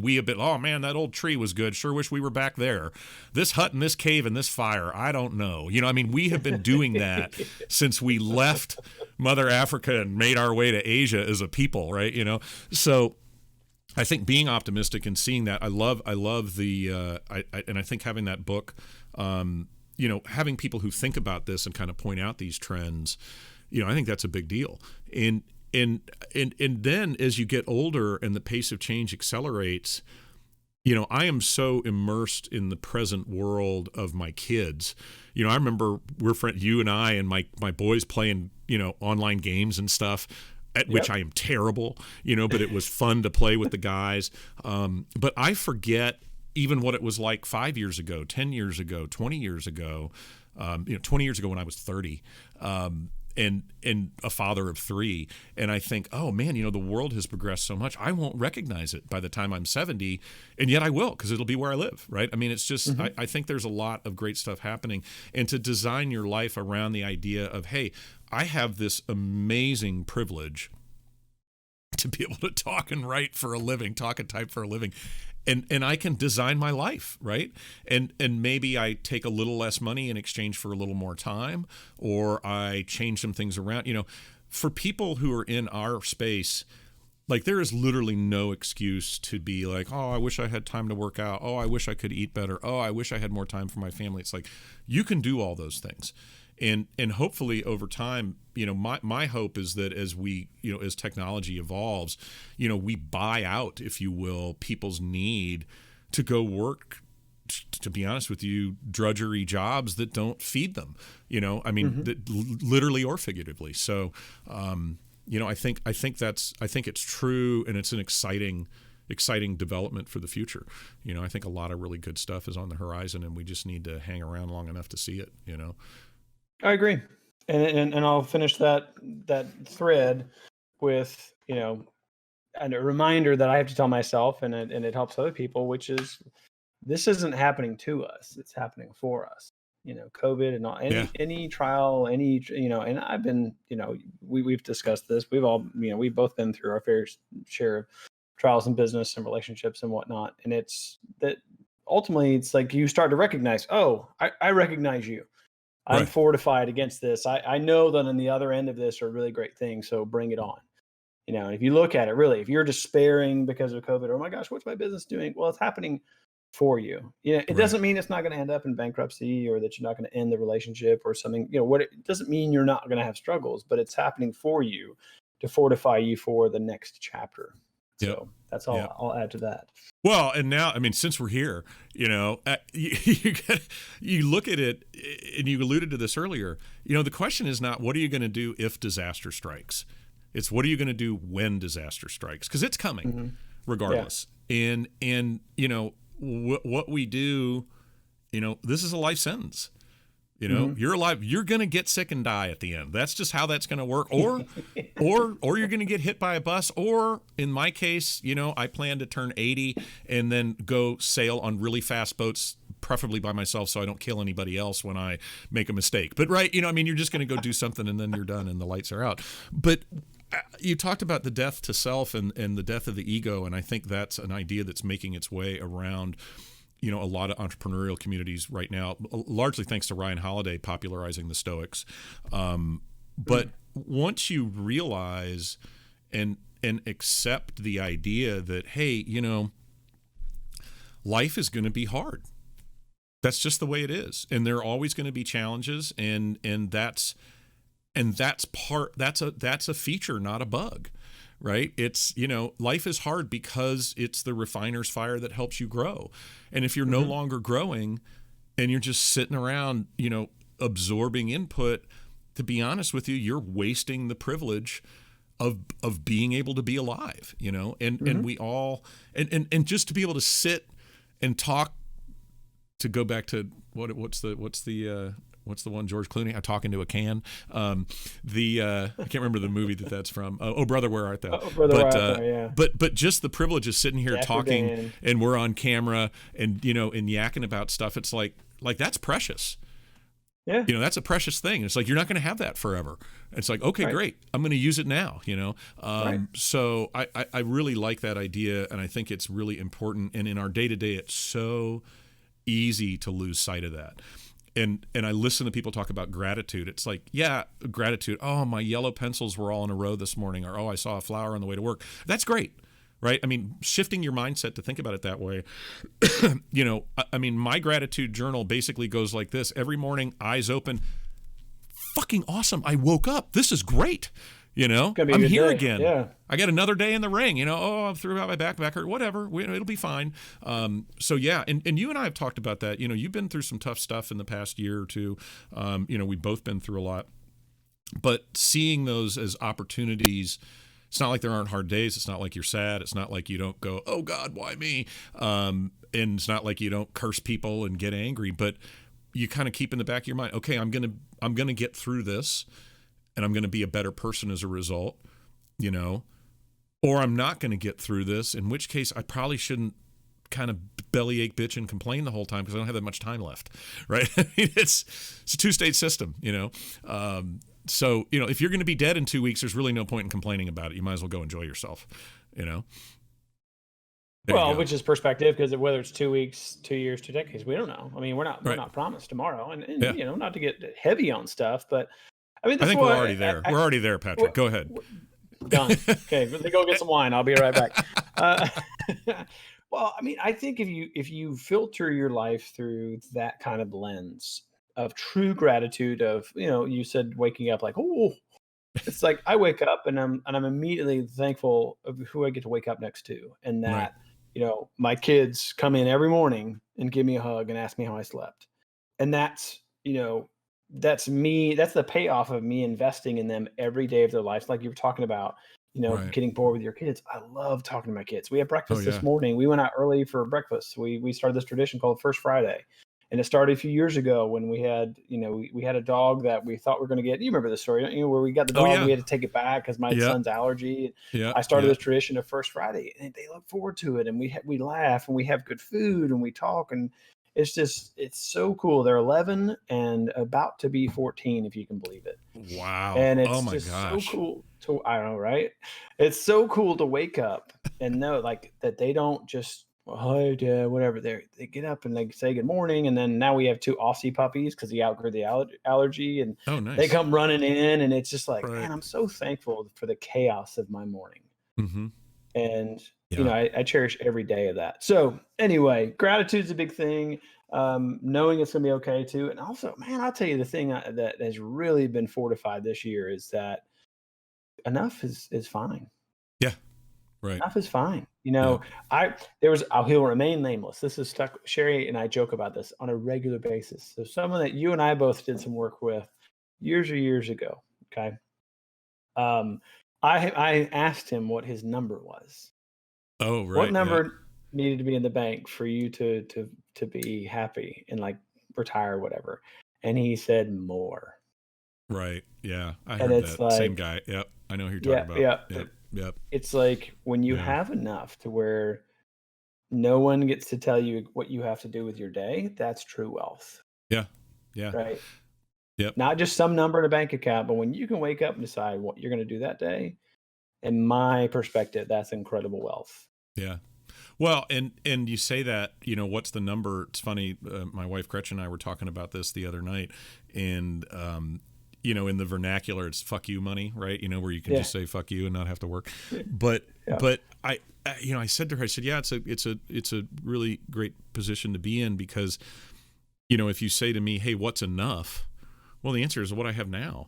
We have been, oh man, that old tree was good. Sure wish we were back there. This hut and this cave and this fire, I don't know. We have been doing that since we left Mother Africa and made our way to Asia as a people, right? So I think being optimistic and seeing that, I love the, and I think having that book, having people who think about this and kind of point out these trends, I think that's a big deal. And then as you get older and the pace of change accelerates, I am so immersed in the present world of my kids. I remember you and I and my boys playing, online games and stuff, at which I am terrible, but it was fun to play with the guys. But I forget even what it was like 5 years ago, 10 years ago, 20 years ago, 20 years ago when I was 30, and a father of 3. And I think, oh man, the world has progressed so much. I won't recognize it by the time I'm 70, and yet I will, because it'll be where I live, right? I mean, it's just, I think there's a lot of great stuff happening. And to design your life around the idea of, hey, I have this amazing privilege to be able to talk and write for a living, talk and type for a living. And I can design my life, right? And maybe I take a little less money in exchange for a little more time, or I change some things around. For people who are in our space, like there is literally no excuse to be like, oh, I wish I had time to work out. Oh, I wish I could eat better. Oh, I wish I had more time for my family. It's like you can do all those things. And hopefully over time, my hope is that as we, as technology evolves, we buy out, if you will, people's need to go work, to be honest with you, drudgery jobs that don't feed them, that literally or figuratively. So, I think it's true, and it's an exciting development for the future. I think a lot of really good stuff is on the horizon, and we just need to hang around long enough to see it, I agree, and I'll finish that thread with and a reminder that I have to tell myself, and it helps other people, which is this isn't happening to us; it's happening for us. COVID and all, any trial, and I've been, we've discussed this. We've all, we've both been through our fair share of trials in business and relationships and whatnot, and it's that ultimately it's like you start to recognize, oh, I recognize you. I'm fortified against this. I know that on the other end of this are really great things. So bring it on. And if you look at it, really, if you're despairing because of COVID, oh my gosh, what's my business doing? Well, it's happening for you. It doesn't mean it's not going to end up in bankruptcy or that you're not going to end the relationship or something. It doesn't mean you're not going to have struggles, but it's happening for you to fortify you for the next chapter. So that's all I'll add to that. Well, and now, since we're here, you look at it, and you alluded to this earlier, the question is not what are you going to do if disaster strikes? It's what are you going to do when disaster strikes? Because it's coming regardless. Yeah. And what we do, this is a life sentence. You're alive. You're going to get sick and die at the end. That's just how that's going to work. Or you're going to get hit by a bus. Or in my case, I plan to turn 80 and then go sail on really fast boats, preferably by myself, so I don't kill anybody else when I make a mistake. But you're just going to go do something and then you're done and the lights are out. But you talked about the death to self and the death of the ego, and I think that's an idea that's making its way around a lot of entrepreneurial communities right now, largely thanks to Ryan Holiday popularizing the Stoics. But once you realize and accept the idea that, hey, life is going to be hard. That's just the way it is, and there are always going to be challenges, and that's a feature, not a bug, right? It's, life is hard because it's the refiner's fire that helps you grow. And if you're no longer growing and you're just sitting around, absorbing input, to be honest with you, you're wasting the privilege of being able to be alive, and we all, and just to be able to sit and talk, to go back to what's the one, George Clooney, I'm talking to a can. I can't remember the movie that's from. Oh, Brother, Where Art Thou? Oh, Brother, Where Art Thou, yeah. But just the privilege of sitting here talking, Dan. and we're on camera, and and yakking about stuff. It's like that's precious. Yeah. That's a precious thing. It's like, you're not going to have that forever. It's like, okay, great. I'm going to use it now, Right. So I really like that idea, and I think it's really important. And in our day-to-day, it's so easy to lose sight of that. And I listen to people talk about gratitude. It's like, yeah, gratitude. Oh, my yellow pencils were all in a row this morning, or, oh, I saw a flower on the way to work. That's great. Right? I mean, shifting your mindset to think about it that way. My gratitude journal basically goes like this. Every morning, eyes open. Fucking awesome. I woke up. This is great. I'm here again. Yeah. I got another day in the ring. Oh, I threw out my back hurt, whatever. It'll be fine. So yeah. And you and I have talked about that. You've been through some tough stuff in the past year or two. We've both been through a lot, but seeing those as opportunities. It's not like there aren't hard days. It's not like you're sad. It's not like you don't go, oh God, why me? And it's not like you don't curse people and get angry, but you kind of keep in the back of your mind, okay, I'm gonna get through this, and I'm gonna be a better person as a result, or I'm not gonna get through this, in which case I probably shouldn't kind of bellyache, bitch, and complain the whole time, because I don't have that much time left, right? It's a two-state system, So, if you're going to be dead in 2 weeks, there's really no point in complaining about it. You might as well go enjoy yourself, Well, which is perspective, because whether it's 2 weeks, 2 years, 2 decades, we don't know. I mean, we're not promised tomorrow, and not to get heavy on stuff, but I think we're already there. We're already there, Patrick. Go ahead. Done. Okay, let me go get some wine. I'll be right back. Well, I mean, I think if you filter your life through that kind of lens of true gratitude, of you said waking up like, oh, it's like I wake up and I'm immediately thankful of who I get to wake up next to, and that my kids come in every morning and give me a hug and ask me how I slept, and that's me. That's the payoff of me investing in them every day of their lives. Like you were talking about, getting bored with your kids. I love talking to my kids. We had breakfast this morning. We went out early for breakfast. We started this tradition called First Friday. And it started a few years ago when we had, we had a dog that we thought we were going to get. You remember the story, don't you? Where we got the dog, and we had to take it back because my son's allergy. Yeah, I started this tradition of First Friday, and they look forward to it. And we laugh, and we have good food, and we talk, and it's so cool. They're 11 and about to be 14, if you can believe it. Wow! And it's gosh. so cool to, I don't know, right? It's so cool to wake up and know like that they don't just. Hi, Dad, whatever. They get up and they say good morning, and then now we have 2 Aussie puppies because he outgrew the allergy, and nice. They come running in, and it's just like, man, I'm so thankful for the chaos of my morning, and I cherish every day of that. So anyway, gratitude's a big thing. Knowing it's gonna be okay too, and also, man, I'll tell you the thing that has really been fortified this year is that enough is fine. Yeah. Right. Enough is fine. He'll remain nameless. This is stuck. Sherry and I joke about this on a regular basis. So someone that you and I both did some work with years ago. Okay. I asked him what his number was. Oh, right. What number needed to be in the bank for you to be happy and like retire or whatever? And he said more. Right. Yeah. I heard that. Like, same guy. Yep. I know who you're talking about. Yeah. Yep. It's like when you have enough to where no one gets to tell you what you have to do with your day, that's true wealth. Yeah. Yeah. Right. Yep. Not just some number in a bank account, but when you can wake up and decide what you're going to do that day, in my perspective, that's incredible wealth. Yeah. Well, and you say that, what's the number? It's funny. My wife Gretchen and I were talking about this the other night, and in the vernacular, it's fuck you money, right? Where you can Yeah. just say fuck you and not have to work. But Yeah. but I said to her, I said, yeah, it's a really great position to be in, because if you say to me, hey, what's enough? Well, the answer is what I have now.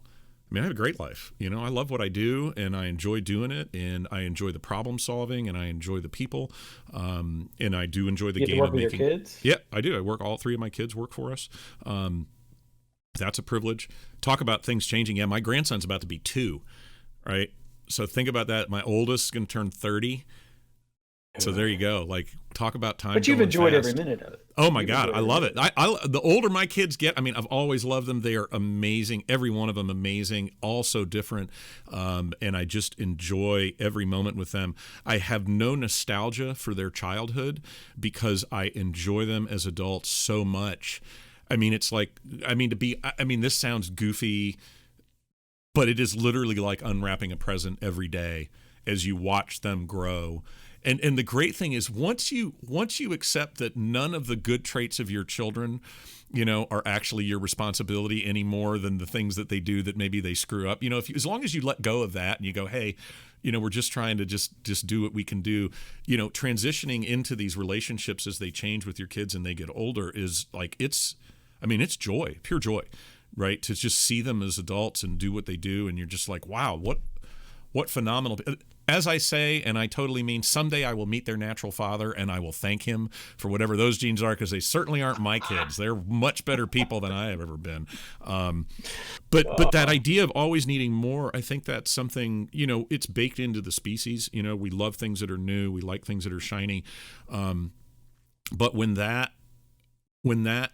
I mean, I have a great life. I love what I do, and I enjoy doing it, and I enjoy the problem solving, and I enjoy the people, and I do enjoy the You get to game work of with your making. kids? Yeah, I do. I work. All three of my kids work for us. That's a privilege. Talk about things changing. Yeah, my grandson's about to be 2, right? So think about that. My oldest is going to turn 30. So there you go. Like, talk about time But you've going enjoyed fast. every minute of it. Oh my You've God, enjoyed I every love minute. it. The older my kids get, I mean, I've always loved them. They are amazing. Every one of them amazing, all so different. And I just enjoy every moment with them. I have no nostalgia for their childhood because I enjoy them as adults so much. I mean, it's like, this sounds goofy, but it is literally like unwrapping a present every day as you watch them grow. And the great thing is, once you accept that none of the good traits of your children, are actually your responsibility any more than the things that they do that maybe they screw up. As long as you let go of that and you go, hey, we're just trying to just do what we can do. Transitioning into these relationships as they change with your kids and they get older is like, it's joy, pure joy, right? To just see them as adults and do what they do, and you're just like, wow, what phenomenal. As I say, and I totally mean, someday I will meet their natural father and I will thank him for whatever those genes are, because they certainly aren't my kids. They're much better people than I have ever been. But that idea of always needing more, I think that's something, it's baked into the species. We love things that are new. We like things that are shiny. But when that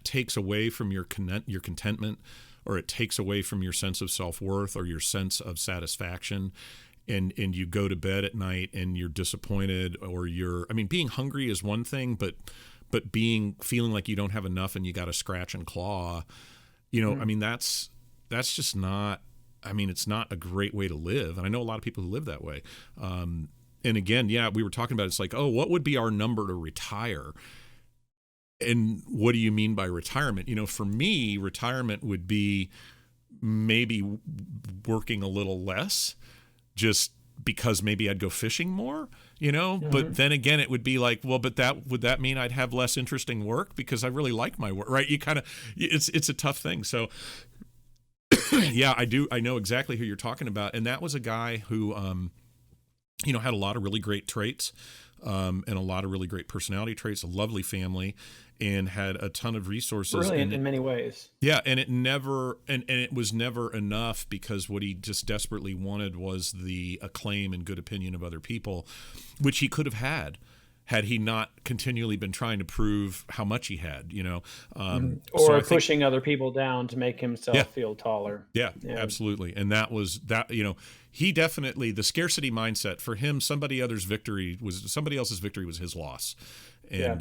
takes away from your contentment, or it takes away from your sense of self-worth or your sense of satisfaction, and you go to bed at night and you're disappointed, or being hungry is one thing, but feeling like you don't have enough and you got to scratch and claw, that's just not, it's not a great way to live. And I know a lot of people who live that way. And again, yeah, we were talking about, it's like, oh, what would be our number to retire? And what do you mean by retirement? For me, retirement would be maybe working a little less, just because maybe I'd go fishing more, But then again, it would be like, well, but would that mean I'd have less interesting work because I really like my work, right? It's a tough thing. So yeah, I know exactly who you're talking about. And that was a guy who, had a lot of really great traits, and a lot of really great personality traits, a lovely family, and had a ton of resources. Brilliant in many ways. Yeah, and it was never enough, because what he just desperately wanted was the acclaim and good opinion of other people, which he could have had he not continually been trying to prove how much he had, Or pushing other people down to make himself feel taller. Yeah, absolutely. And that was that, he definitely, the scarcity mindset for him, somebody else's victory was his loss. And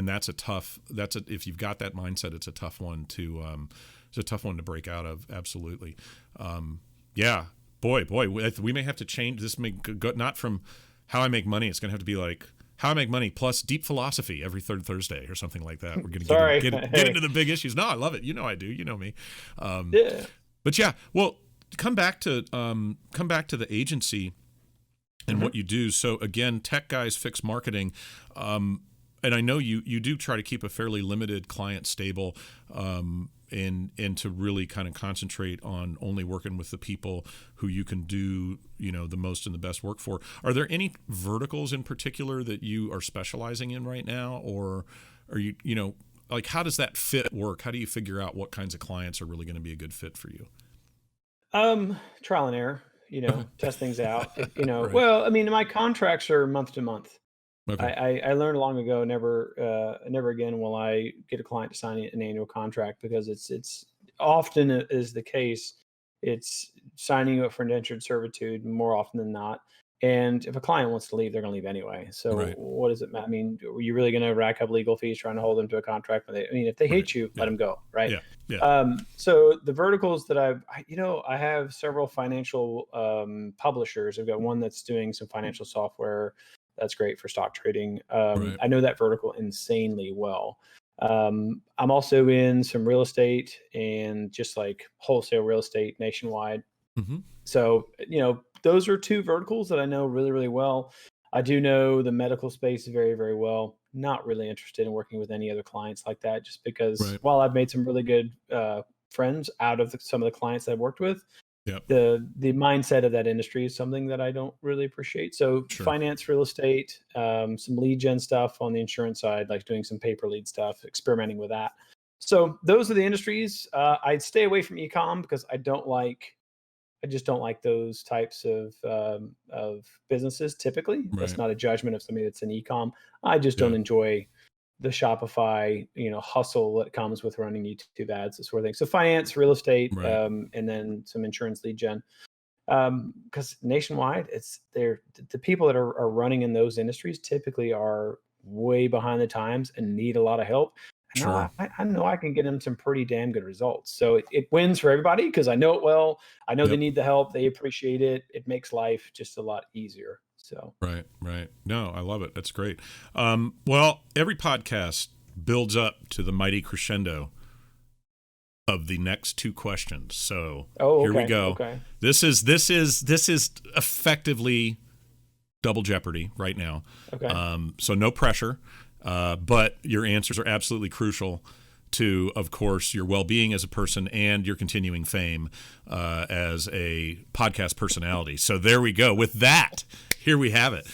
that's if you've got that mindset, it's a tough one to break out of. Absolutely. Boy, we may have to change this. May go, not from how I make money. It's going to have to be like how I make money plus deep philosophy every third Thursday or something like that. We're going to get into the big issues. No, I love it. I do. You know me. Yeah. But yeah, well, come back to the agency and what you do. So again, tech guys fix marketing. And I know you do try to keep a fairly limited client stable, and to really kind of concentrate on only working with the people who you can do, the most and the best work for. Are there any verticals in particular that you are specializing in right now, or are you, like, how does that fit work? How do you figure out what kinds of clients are really going to be a good fit for you? Trial and error, test things out. Right. Well, my contracts are month to month. Okay. I learned long ago, never again will I get a client to sign an annual contract, because it's often is the case. It's signing you up for indentured servitude more often than not. And if a client wants to leave, they're going to leave anyway. So Right. what does it matter? Are you really going to rack up legal fees trying to hold them to a contract? If they hate you, let them go. Right. Yeah. So the verticals that I have several financial publishers. I've got one that's doing some financial software. That's great for stock trading. Right. I know that vertical insanely well. I'm also in some real estate and just like wholesale real estate nationwide. Mm-hmm. So, those are two verticals that I know really, really well. I do know the medical space very, very well. Not really interested in working with any other clients like that, just because Right. while I've made some really good friends out of some of the clients I've worked with, Yep. the mindset of that industry is something that I don't really appreciate. So Sure. finance, real estate, some lead gen stuff on the insurance side, like doing some pay per lead stuff, experimenting with that. So those are the industries. I'd stay away from ecom because I just don't like those types of businesses. Typically, that's Right. not a judgment of somebody that's in ecom. I just don't Yeah. enjoy the Shopify, hustle that comes with running YouTube ads, that sort of thing. So finance, real estate, Right. and then some insurance lead gen. Because nationwide, the people that are running in those industries typically are way behind the times and need a lot of help. Sure. I know I can get them some pretty damn good results. So it wins for everybody because I know it well. I know they Yep. need the help. They appreciate it. It makes life just a lot easier. So Right. Right. No, I love it. That's great. Well, every podcast builds up to the mighty crescendo of the next two questions. So oh, here we okay, go. okay, This is effectively double jeopardy right now. okay. So no pressure, but your answers are absolutely crucial to, of course, your well-being as a person and your continuing fame as a podcast personality. So there we go. With that, here we have it.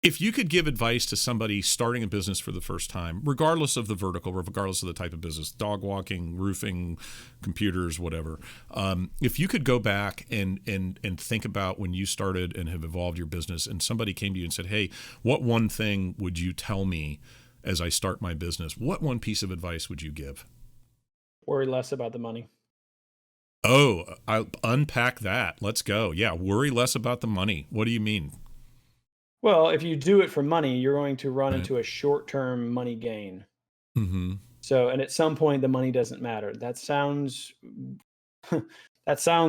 If you could give advice to somebody starting a business for the first time, regardless of the vertical, regardless of the type of business, dog walking, roofing, computers, whatever, if you could go back and think about when you started and have evolved your business, and somebody came to you and said, "Hey, what one thing would you tell me as I start my business?" What one piece of advice would you give? Worry less about the money. Oh, I'll unpack that. Let's go. Yeah, worry less about the money. What do you mean? Well, if you do it for money, you're going to run Right. into a short-term money gain. Mm-hmm. So, and at some point, the money doesn't matter. That sounds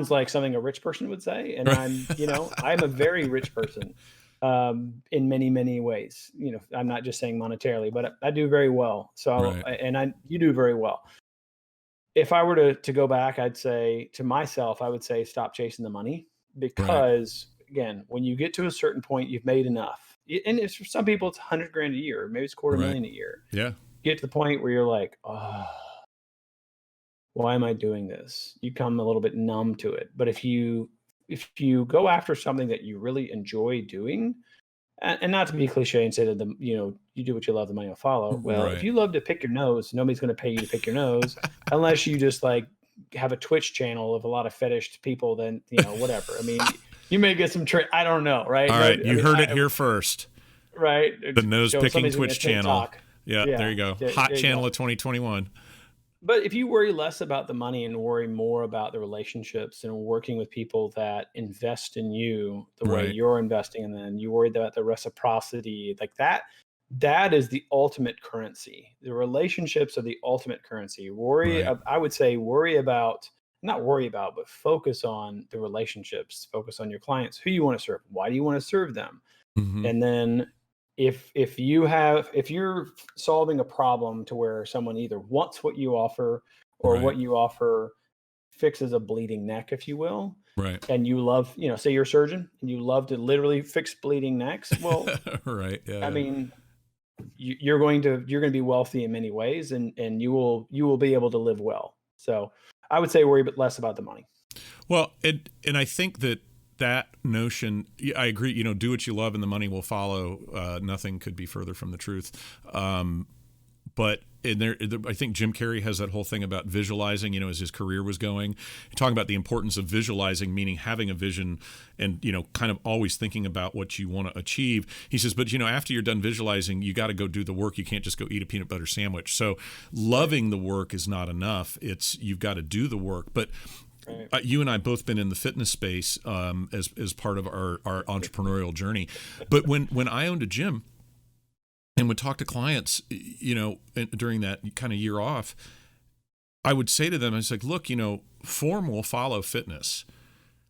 like something a rich person would say, and I'm a very rich person, in many, many ways. I'm not just saying monetarily, but I do very well. So, Right. you do very well. If I were to go back, I'd say to myself, I would say stop chasing the money Right. because again, when you get to a certain point, you've made enough. And it's for some people, it's 100 grand a year, maybe it's quarter Right. million a year. Yeah. Get to the point where you're like, oh, why am I doing this? You come a little bit numb to it. But if you go after something that you really enjoy doing, and not to be cliche and say that you do what you love, the money will follow. Well, if Right. you love to pick your nose, nobody's going to pay you to pick your nose, unless you just like have a Twitch channel of a lot of fetished people. Then whatever. I mean, you may get some trick. I don't know, right? All No, right, I you mean, heard it here first. right. The nose picking Somebody's doing a Twitch channel. TikTok. Yeah, there Yeah, you go. there, Hot there you channel go. of 2021. But if you worry less about the money and worry more about the relationships and working with people that invest in you the way Right. you're investing in them, you worry about the reciprocity like that. That is the ultimate currency. The relationships are the ultimate currency. Right. I would say worry about, not worry about, but focus on the relationships, focus on your clients, who you want to serve, why do you want to serve them? Mm-hmm. And then if you're solving a problem to where someone either wants what you offer or Right. what you offer fixes a bleeding neck, if you will, Right. and you love, say you're a surgeon and you love to literally fix bleeding necks, well, Right. Yeah. I Yeah. mean, you're going to be wealthy in many ways, and you will be able to live well. So I would say worry but less about the money. Well, and I think that notion, I agree. Do what you love, and the money will follow. Nothing could be further from the truth. But I think Jim Carrey has that whole thing about visualizing, as his career was going, talking about the importance of visualizing, meaning having a vision and, kind of always thinking about what you want to achieve. He says, but, after you're done visualizing, you got to go do the work. You can't just go eat a peanut butter sandwich. So loving the work is not enough. You've got to do the work. But Right. you and I both been in the fitness space as part of our entrepreneurial journey. But when I owned a gym, and would talk to clients, during that kind of year off, I would say to them, I was like, look, form will follow fitness.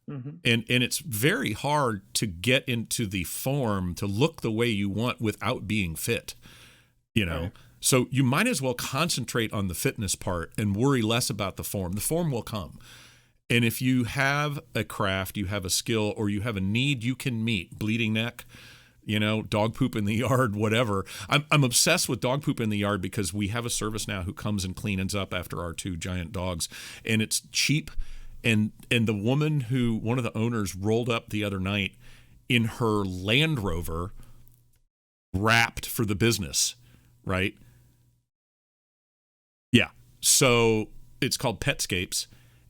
Hmm. And it's very hard to get into the form to look the way you want without being fit, Right. So you might as well concentrate on the fitness part and worry less about the form. The form will come. And if you have a craft, you have a skill, or you have a need you can meet, bleeding neck, dog poop in the yard, whatever. I'm obsessed with dog poop in the yard because we have a service now who comes and cleans up after our 2 giant dogs, and it's cheap. And the woman one of the owners rolled up the other night in her Land Rover, wrapped for the business, right? Yeah. So it's called Petscapes.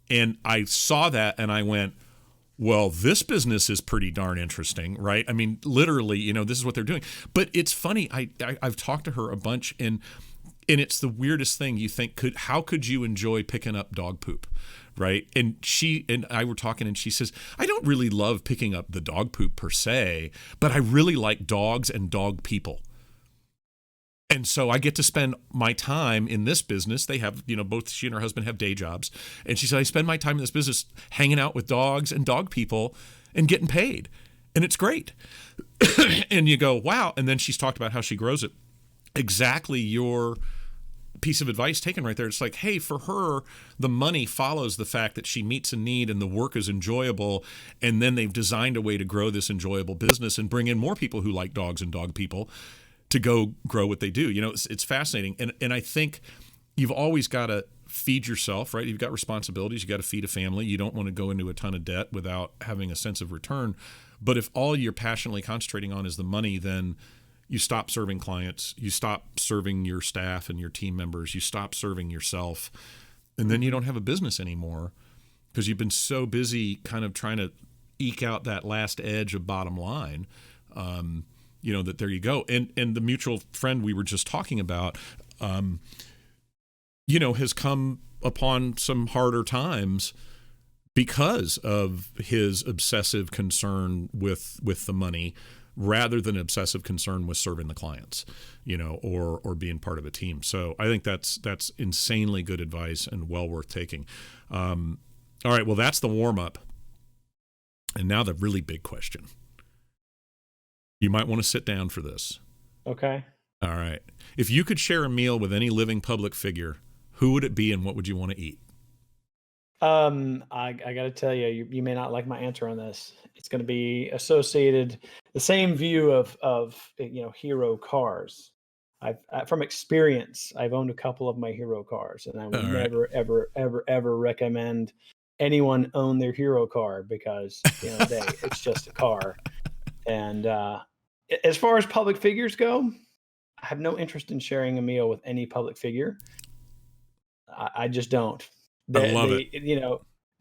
And I saw that and I went, well, this business is pretty darn interesting, right? I mean, literally, this is what they're doing. But it's funny. I've talked to her a bunch, and it's the weirdest thing. You think, how could you enjoy picking up dog poop, right? And she and I were talking, and she says, I don't really love picking up the dog poop per se, but I really like dogs and dog people. And so I get to spend my time in this business. They have, both she and her husband have day jobs. And she said, I spend my time in this business hanging out with dogs and dog people and getting paid. And it's great. And you go, wow. And then she's talked about how she grows it. Exactly your piece of advice taken right there. It's like, hey, for her, the money follows the fact that she meets a need and the work is enjoyable. And then they've designed a way to grow this enjoyable business and bring in more people who like dogs and dog people to go grow what they do. It's fascinating. And I think you've always got to feed yourself, right? You've got responsibilities. You got to feed a family. You don't want to go into a ton of debt without having a sense of return. But if all you're passionately concentrating on is the money, then you stop serving clients. You stop serving your staff and your team members. You stop serving yourself. And then you don't have a business anymore because you've been so busy kind of trying to eke out that last edge of bottom line. That there you go. And the mutual friend we were just talking about, has come upon some harder times because of his obsessive concern with the money rather than obsessive concern with serving the clients, or being part of a team. So I think that's insanely good advice and well worth taking. All right. Well, that's the warm up. And now the really big question. You might want to sit down for this. Okay. All right. If you could share a meal with any living public figure, who would it be and what would you want to eat? I got to tell you, you may not like my answer on this. It's going to be associated the same view of hero cars. From experience, I've owned a couple of my hero cars, and I would never, ever, ever, ever recommend anyone own their hero car because it's just a car. And as far as public figures go, I have no interest in sharing a meal with any public figure. I just don't. I love it.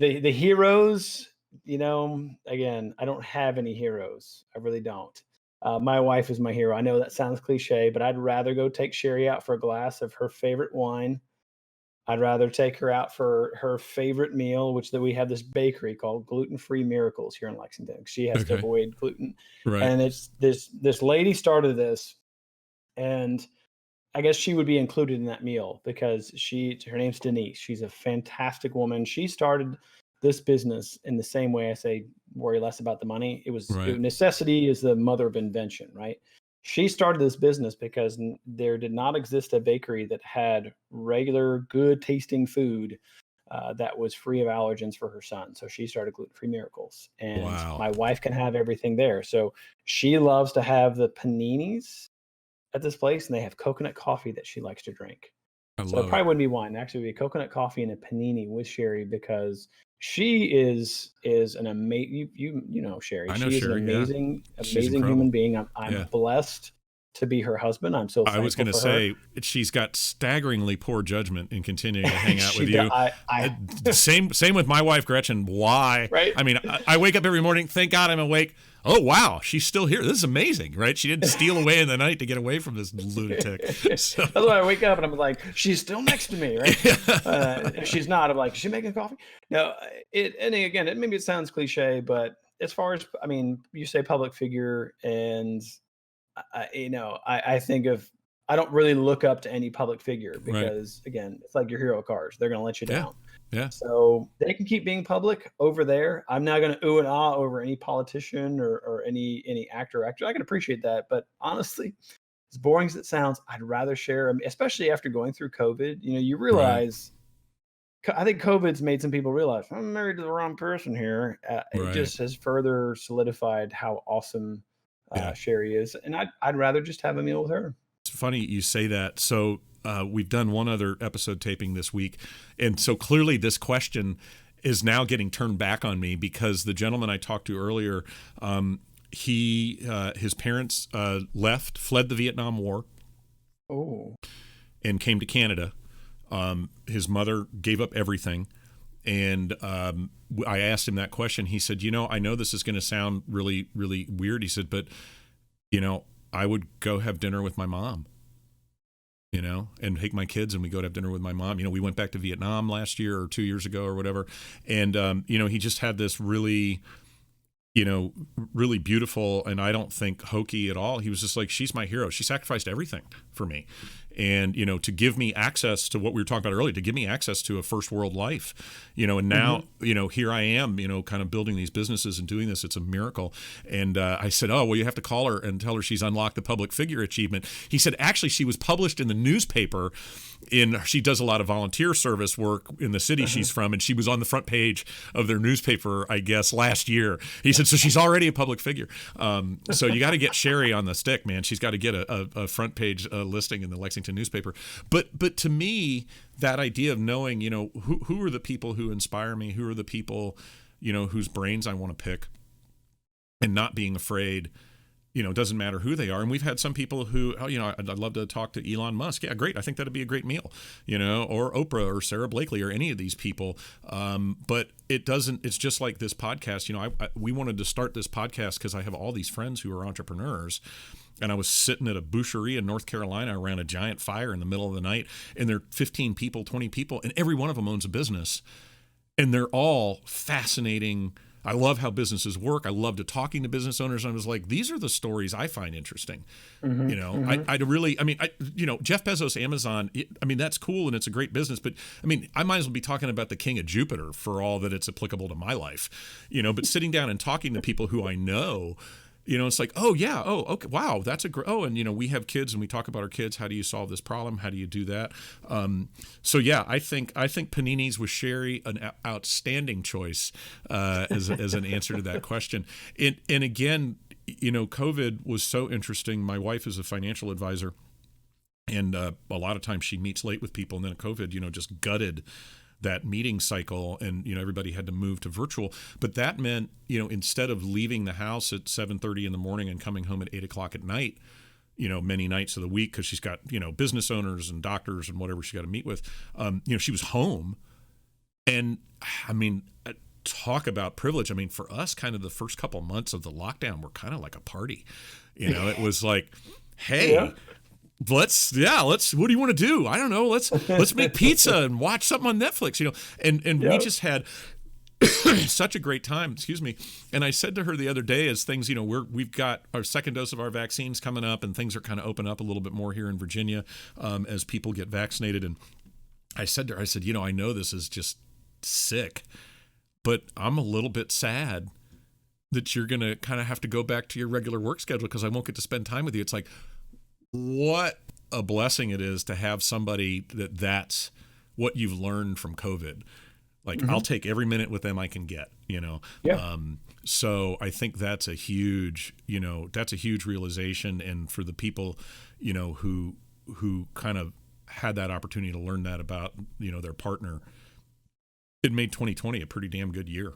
The heroes, again, I don't have any heroes. I really don't. My wife is my hero. I know that sounds cliche, but I'd rather go take Sherry out for a glass of her favorite wine. I'd rather take her out for her favorite meal, which that we have this bakery called Gluten Free Miracles here in Lexington. She has to avoid gluten. Right. And it's this lady started this, and I guess she would be included in that meal because her name's Denise. She's a fantastic woman. She started this business in the same way I say, worry less about the money. Necessity is the mother of invention, right? She started this business because there did not exist a bakery that had regular, good tasting food that was free of allergens for her son. So she started Gluten Free Miracles. And my wife can have everything there. So she loves to have the paninis at this place, and they have coconut coffee that she likes to drink. So it probably wouldn't be wine. Actually, it would be coconut coffee and a panini with Sherry because she is an amazing. You know Sherry. I know she is Sherry, an amazing incredible. human being. I'm blessed to be her husband. I'm so thankful. I was going to say she's got staggeringly poor judgment in continuing to hang out with you. Same with my wife Gretchen. Why? Right? I mean, I wake up every morning. Thank God I'm awake. Oh, wow, she's still here. This is amazing, right? She didn't steal away in the night to get away from this lunatic. So. That's why I wake up and I'm like, she's still next to me, right? If she's not, I'm like, is she making coffee? No, and again, maybe it sounds cliche, but as far as, you say public figure, and I think I don't really look up to any public figure because, again, it's like your hero cars. They're going to let you down. Yeah. So they can keep being public over there. I'm not going to ooh and ah over any politician or any actor or actor. I can appreciate that. But honestly, as boring as it sounds, I'd rather share 'em, especially after going through COVID. You Right. realize I think COVID's made some people realize I'm married to the wrong person here. It Right. just has further solidified how awesome Yeah. Sherry is, and I'd rather just have a meal with her. It's funny you say that. So we've done one other episode taping this week, and so clearly this question is now getting turned back on me because the gentleman I talked to earlier, his parents fled the Vietnam War, Oh, and came to Canada. His mother gave up everything. And I asked him that question. He said, I know this is going to sound really, really weird. He said, but, I would go have dinner with my mom, and take my kids and we go to have dinner with my mom. We went back to Vietnam last year or 2 years ago or whatever. And, he just had this really, really beautiful, and I don't think hokey at all. He was just like, she's my hero. She sacrificed everything for me. And, to give me access to what we were talking about earlier, to give me access to a first world life, and now, here I am, kind of building these businesses and doing this. It's a miracle. And I said, oh, well, you have to call her and tell her she's unlocked the public figure achievement. He said, actually, she was published in the newspaper. She does a lot of volunteer service work in the city she's from, and she was on the front page of their newspaper, I guess, last year. He said, so she's already a public figure. So you got to get Sherry on the stick, man. She's got to get a front page listing in the Lexington newspaper. But to me, that idea of knowing, who are the people who inspire me, who are the people, whose brains I want to pick, and not being afraid. Doesn't matter who they are. And we've had some people who, I'd love to talk to Elon Musk. Yeah, great. I think that'd be a great meal, or Oprah or Sarah Blakely or any of these people. But it's just like this podcast. We wanted to start this podcast because I have all these friends who are entrepreneurs. And I was sitting at a boucherie in North Carolina around a giant fire in the middle of the night. And there are 15 people, 20 people, and every one of them owns a business. And they're all fascinating. I love how businesses work. I love talking to business owners. And I was like, these are the stories I find interesting. Jeff Bezos, Amazon, that's cool and it's a great business, but I might as well be talking about the king of Jupiter for all that it's applicable to my life, but sitting down and talking to people who I know, it's like, oh yeah, oh, okay, wow, that's a great, and we have kids and we talk about our kids. How do you solve this problem? How do you do that? So yeah, I think paninis with Sherry, an outstanding choice as an answer to that question. And again, COVID was so interesting. My wife is a financial advisor, and a lot of times she meets late with people, and then COVID, just gutted that meeting cycle, and everybody had to move to virtual. But that meant instead of leaving the house at 7:30 in the morning and coming home at 8 o'clock at night, many nights of the week, because she's got business owners and doctors and whatever she got to meet with, she was home. And talk about privilege. For us, kind of the first couple months of the lockdown were kind of like a party. It was like, hey. Yeah. Let's what do you want to do? I don't know. Let's make pizza and watch something on Netflix, and we just had such a great time, excuse me. And I said to her the other day, as things, we've got our second dose of our vaccines coming up, and things are kind of open up a little bit more here in Virginia as people get vaccinated. And I said to her, I know this is just sick, but I'm a little bit sad that you're going to kind of have to go back to your regular work schedule because I won't get to spend time with you. It's like, what a blessing it is to have somebody that's what you've learned from COVID. Like, I'll take every minute with them I can get, Yeah. So I think that's a huge realization. And for the people, who kind of had that opportunity to learn that about, their partner, it made 2020 a pretty damn good year,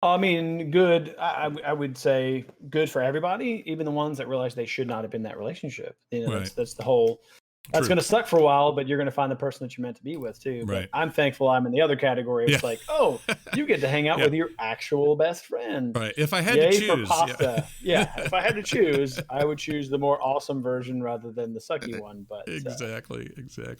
Good. I would say good for everybody, even the ones that realize they should not have been in that relationship. Right. That's the whole. That's going to suck for a while, but you're going to find the person that you're meant to be with too. Right. But I'm thankful I'm in the other category. It's like, oh, you get to hang out with your actual best friend. Right. If I had to choose, for pasta. Yeah. If I had to choose, I would choose the more awesome version rather than the sucky one. But exactly.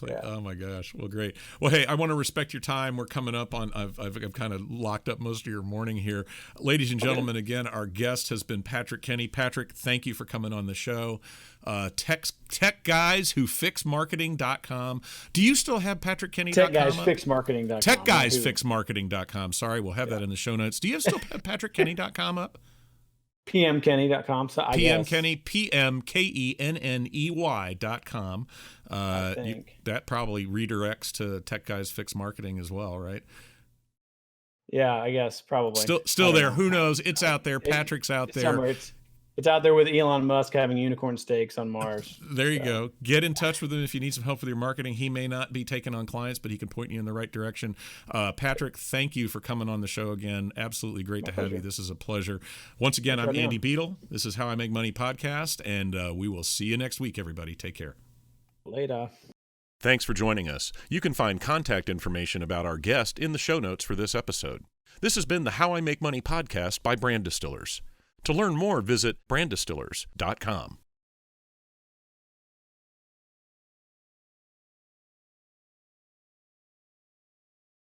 Yeah. Oh my gosh. Well, great. Well, hey, I want to respect your time. We're coming up on. I've kind of locked up most of your morning here, ladies and gentlemen. Again, our guest has been Patrick Kenney. Patrick, thank you for coming on the show. Tech guys who fix marketing.com. Do you still have patrickkenney.com? TechGuysFixMarketing.com. TechGuysFixMarketing.com. Sorry, we'll have that in the show notes. Do you still have patrickkenney.com up? pmkenney.com. So I PM guess Kenney, PMKENNEY.com. I think. That probably redirects to Tech Guys Fix Marketing as well, right? Yeah, I guess probably. I Still don't there. know. Who knows? It's out there. It, Patrick's out it's there. somewhere. It's out there with Elon Musk having unicorn steaks on Mars. There you So, go. Get in touch with him if you need some help with your marketing. He may not be taking on clients, but he can point you in the right direction. Patrick, thank you for coming on the show again. Absolutely great to have you. This is a pleasure. Once again, I'm Andy Beadle. This is How I Make Money podcast, and we will see you next week, everybody. Take care. Later. Thanks for joining us. You can find contact information about our guest in the show notes for this episode. This has been the How I Make Money podcast by Brand Distillers. To learn more, visit branddistillers.com.